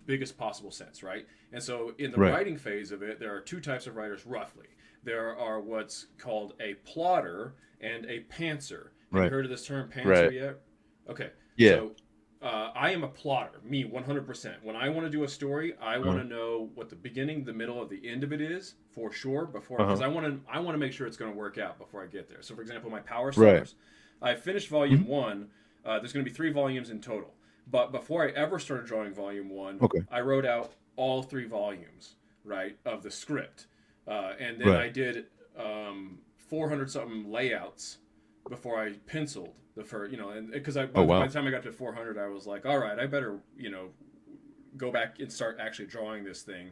S1: biggest possible sense, right? And so in the
S2: Right.
S1: writing phase of it, there are two types of writers roughly. There are what's called a plotter and a pantser. Have you
S2: Right.
S1: heard of this term pantser
S2: Right.
S1: yet? Okay,
S2: Yeah.
S1: so I am a plotter, me 100%. When I want to do a story, I want
S2: Uh-huh.
S1: to know what the beginning, the middle, of the end of it is for sure before, because
S2: Uh-huh.
S1: I want to make sure it's going to work out before I get there. So, for example, my
S2: Right.
S1: Powerstars, I finished volume
S2: Mhm.
S1: one. There's going to be 3 volumes in total. But before I ever started drawing volume one,
S2: Okay.
S1: I wrote out all 3 volumes, right, of the script, and then
S2: Right.
S1: I did 400 something layouts before I penciled the first, and because
S2: Oh
S1: by
S2: wow.
S1: the time I got to 400, I was like, all right, I better, go back and start actually drawing this thing,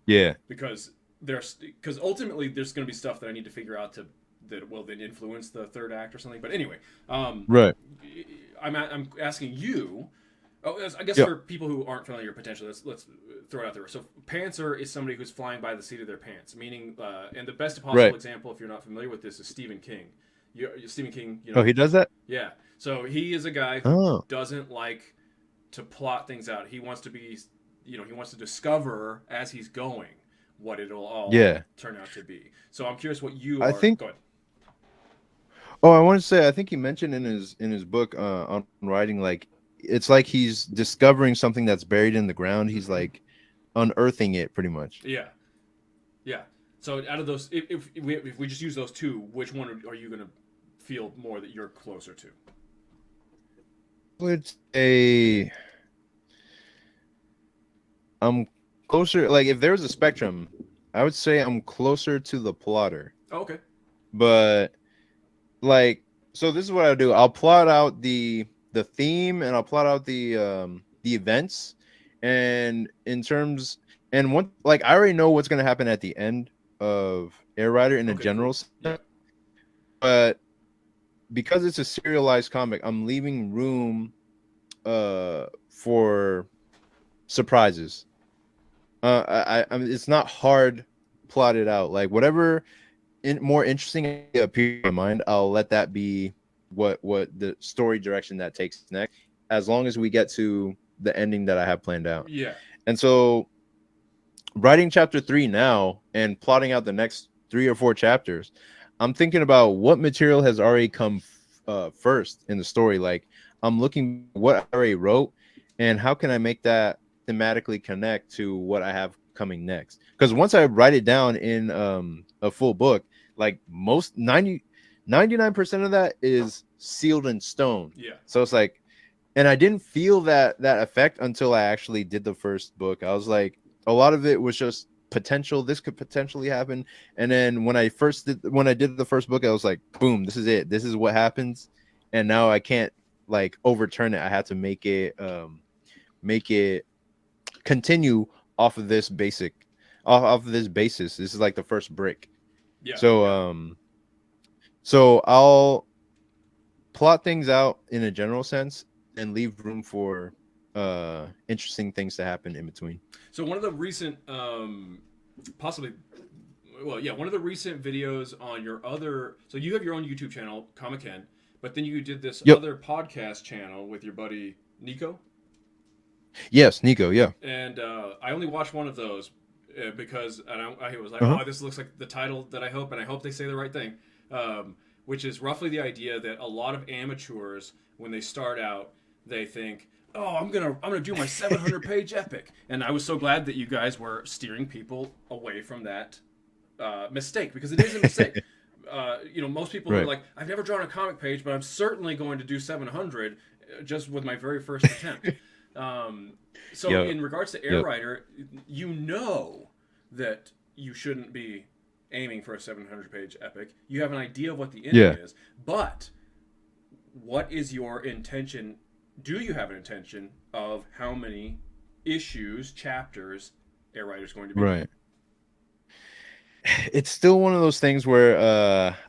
S2: Yeah.
S1: because because ultimately there's going to be stuff that I need to figure out to that will then influence the third act or something. But anyway,
S2: Right.
S1: I'm asking you. Oh, I guess
S2: Yeah.
S1: for people who aren't familiar, potentially, let's throw it out there. So, pantser is somebody who's flying by the seat of their pants, meaning, and the best possible
S2: Right.
S1: example, if you're not familiar with this, is Stephen King. Stephen King,
S2: Oh, he does that?
S1: yeah. So he is a guy who
S2: Oh.
S1: doesn't like to plot things out. He wants to be, he wants to discover as he's going what it'll all
S2: Yeah.
S1: turn out to be. So I'm curious what you
S2: I
S1: are.
S2: think
S1: Go ahead.
S2: Oh, I want to say I think he mentioned in his book on writing like it's like he's discovering something that's buried in the ground. He's
S1: Mm-hmm.
S2: like unearthing it pretty much.
S1: Yeah, yeah. So out of those, if we just use those two, which one are you gonna feel more that you're closer to?
S2: I would say I'm closer. Like if there's a spectrum, I would say I'm closer to the plotter.
S1: Oh, okay.
S2: But like, so this is what I do. I'll plot out the theme and I'll plot out the events, and in terms and one like I already know what's gonna happen at the end of Air Rider in a
S1: Okay.
S2: general
S1: Cool.
S2: sense,
S1: Yeah.
S2: but because it's a serialized comic, I'm leaving room for surprises. I mean, it's not hard plotted out. Like whatever more interesting appears in my mind, I'll let that be what the story direction that takes next, as long as we get to the ending that I have planned out.
S1: Yeah.
S2: And so, writing chapter 3 now and plotting out the next 3 or 4 chapters, I'm thinking about what material has already come first in the story. Like I'm looking what I already wrote and how can I make that thematically connect to what I have coming next. Because once I write it down in a full book, like most 99% of that is sealed in stone.
S1: Yeah.
S2: So it's like, and I didn't feel that effect until I actually did the first book. I was like, a lot of it was just potential. This could potentially happen. And then when I did the first book, I was like, boom, this is it. This is what happens. And now I can't like overturn it. I had to make it continue off of this off of this basis. This is like the first brick.
S1: Yeah.
S2: So
S1: Yeah.
S2: so I'll plot things out in a general sense and leave room for interesting things to happen in between.
S1: So one of the recent, possibly, well, yeah, one of the recent videos on your other. So you have your own YouTube channel, Comic Ken, but then you did this
S2: Yep.
S1: other podcast channel with your buddy Nico.
S2: Yes, Nico. Yeah.
S1: And I only watched one of those because I was like,
S2: Uh-huh.
S1: oh, this looks like the title that I hope, and I hope they say the right thing, which is roughly the idea that a lot of amateurs, when they start out, they think, oh, I'm gonna do my 700-page epic, and I was so glad that you guys were steering people away from that mistake because it is a mistake. Most people who are
S2: Right.
S1: like, I've never drawn a comic page, but I'm certainly going to do 700 just with my very first attempt. So
S2: Yep.
S1: in regards to Air
S2: Yep.
S1: Rider, you know that you shouldn't be aiming for a 700-page epic. You have an idea of what the ending
S2: Yeah.
S1: is, but what is your intention? Do you have an intention of how many issues, chapters Air Rider is going to be?
S2: Right. It's still one of those things where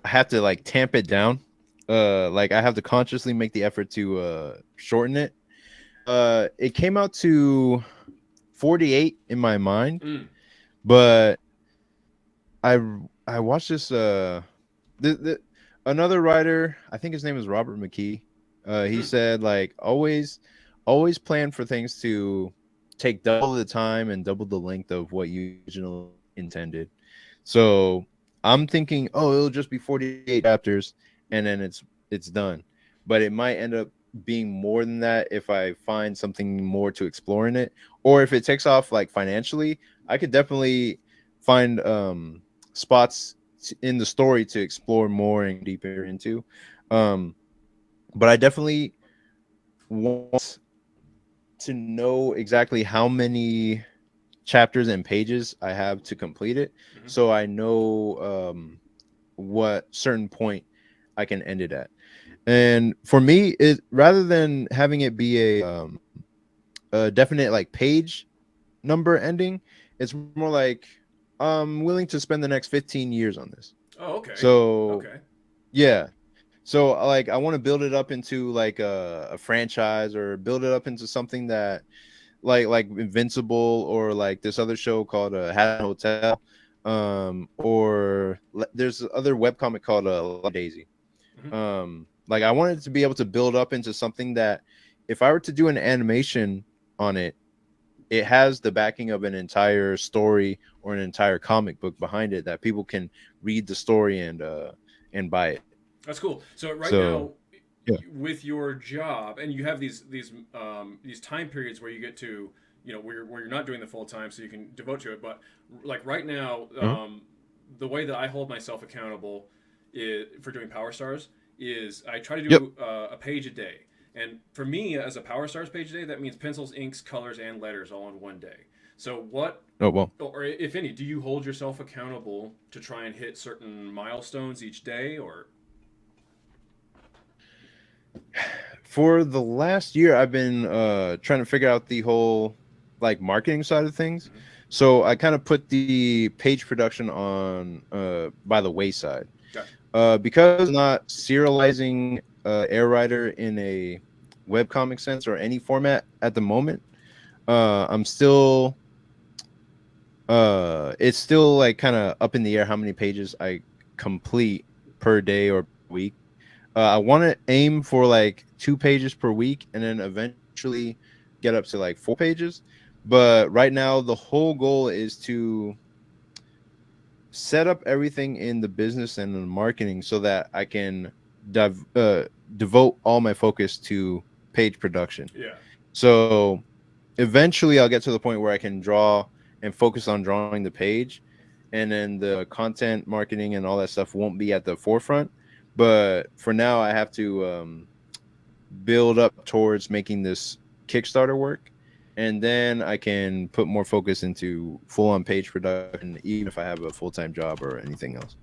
S2: I have to like tamp it down. Like I have to consciously make the effort to shorten it. It came out to 48 in my mind,
S1: Mm.
S2: but I I watched this another writer, I think his name is Robert McKee. He
S1: Hmm.
S2: said like always plan for things to take double the time and double the length of what you originally intended. So I'm thinking, oh, it'll just be 48 chapters and then it's done. But it might end up being more than that if I find something more to explore in it. Or if it takes off like financially, I could definitely find spots in the story to explore more and deeper into. Um, but I definitely want to know exactly how many chapters and pages I have to complete it,
S1: Hmm.
S2: so I know what certain point I can end it at. And for me, it rather than having it be a definite like page number ending, it's more like I'm willing to spend the next 15 years on this.
S1: Oh, okay.
S2: So
S1: Okay.
S2: yeah. So like I want to build it up into like a franchise or build it up into something that like Invincible or like this other show called Hat Hotel, or there's other webcomic called Daisy.
S1: Hmm.
S2: Like I wanted to be able to build up into something that if I were to do an animation on it, it has the backing of an entire story or an entire comic book behind it that people can read the story and buy it.
S1: That's cool. So right
S2: So
S1: now,
S2: Yeah.
S1: with your job, and you have these time periods where you get to, where you're not doing the full time, so you can devote to it. But like right now,
S2: Uh-huh.
S1: the way that I hold myself accountable for doing Power Stars is I try to
S2: Yep.
S1: do a page a day. And for me, as a Power Stars page a day, that means pencils, inks, colors, and letters all in one day. So what,
S2: Oh well.
S1: or if any, do you hold yourself accountable to try and hit certain milestones each day, or?
S2: For the last year, I've been trying to figure out the whole like marketing side of things.
S1: Mhm.
S2: So I kind of put the page production on by the wayside.
S1: Gotcha.
S2: Because I'm not serializing Air Rider in a webcomic sense or any format at the moment. I'm still it's still like kind of up in the air how many pages I complete per day or week. I want to aim for like 2 pages per week and then eventually get up to like 4 pages. But right now, the whole goal is to set up everything in the business and the marketing so that I can devote all my focus to page production.
S1: Yeah.
S2: So eventually, I'll get to the point where I can draw and focus on drawing the page, and then the content marketing and all that stuff won't be at the forefront. But for now, I have to build up towards making this Kickstarter work, and then I can put more focus into full on page production, even if I have a full time job or anything else.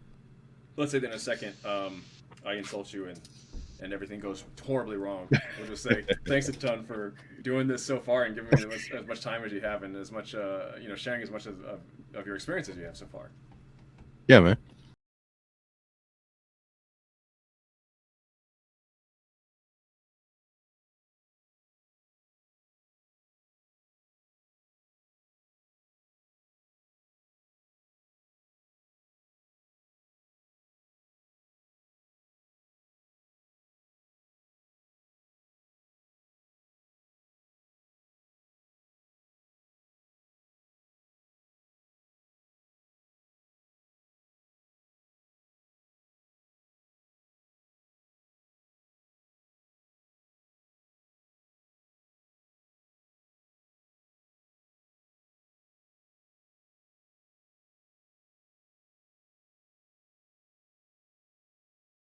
S1: Let's say that in a second, I insult you and everything goes horribly wrong. We'll just say thanks a ton for doing this so far and giving me as much time as you have and as much sharing as much of your experience as you have so far.
S2: Yeah, man.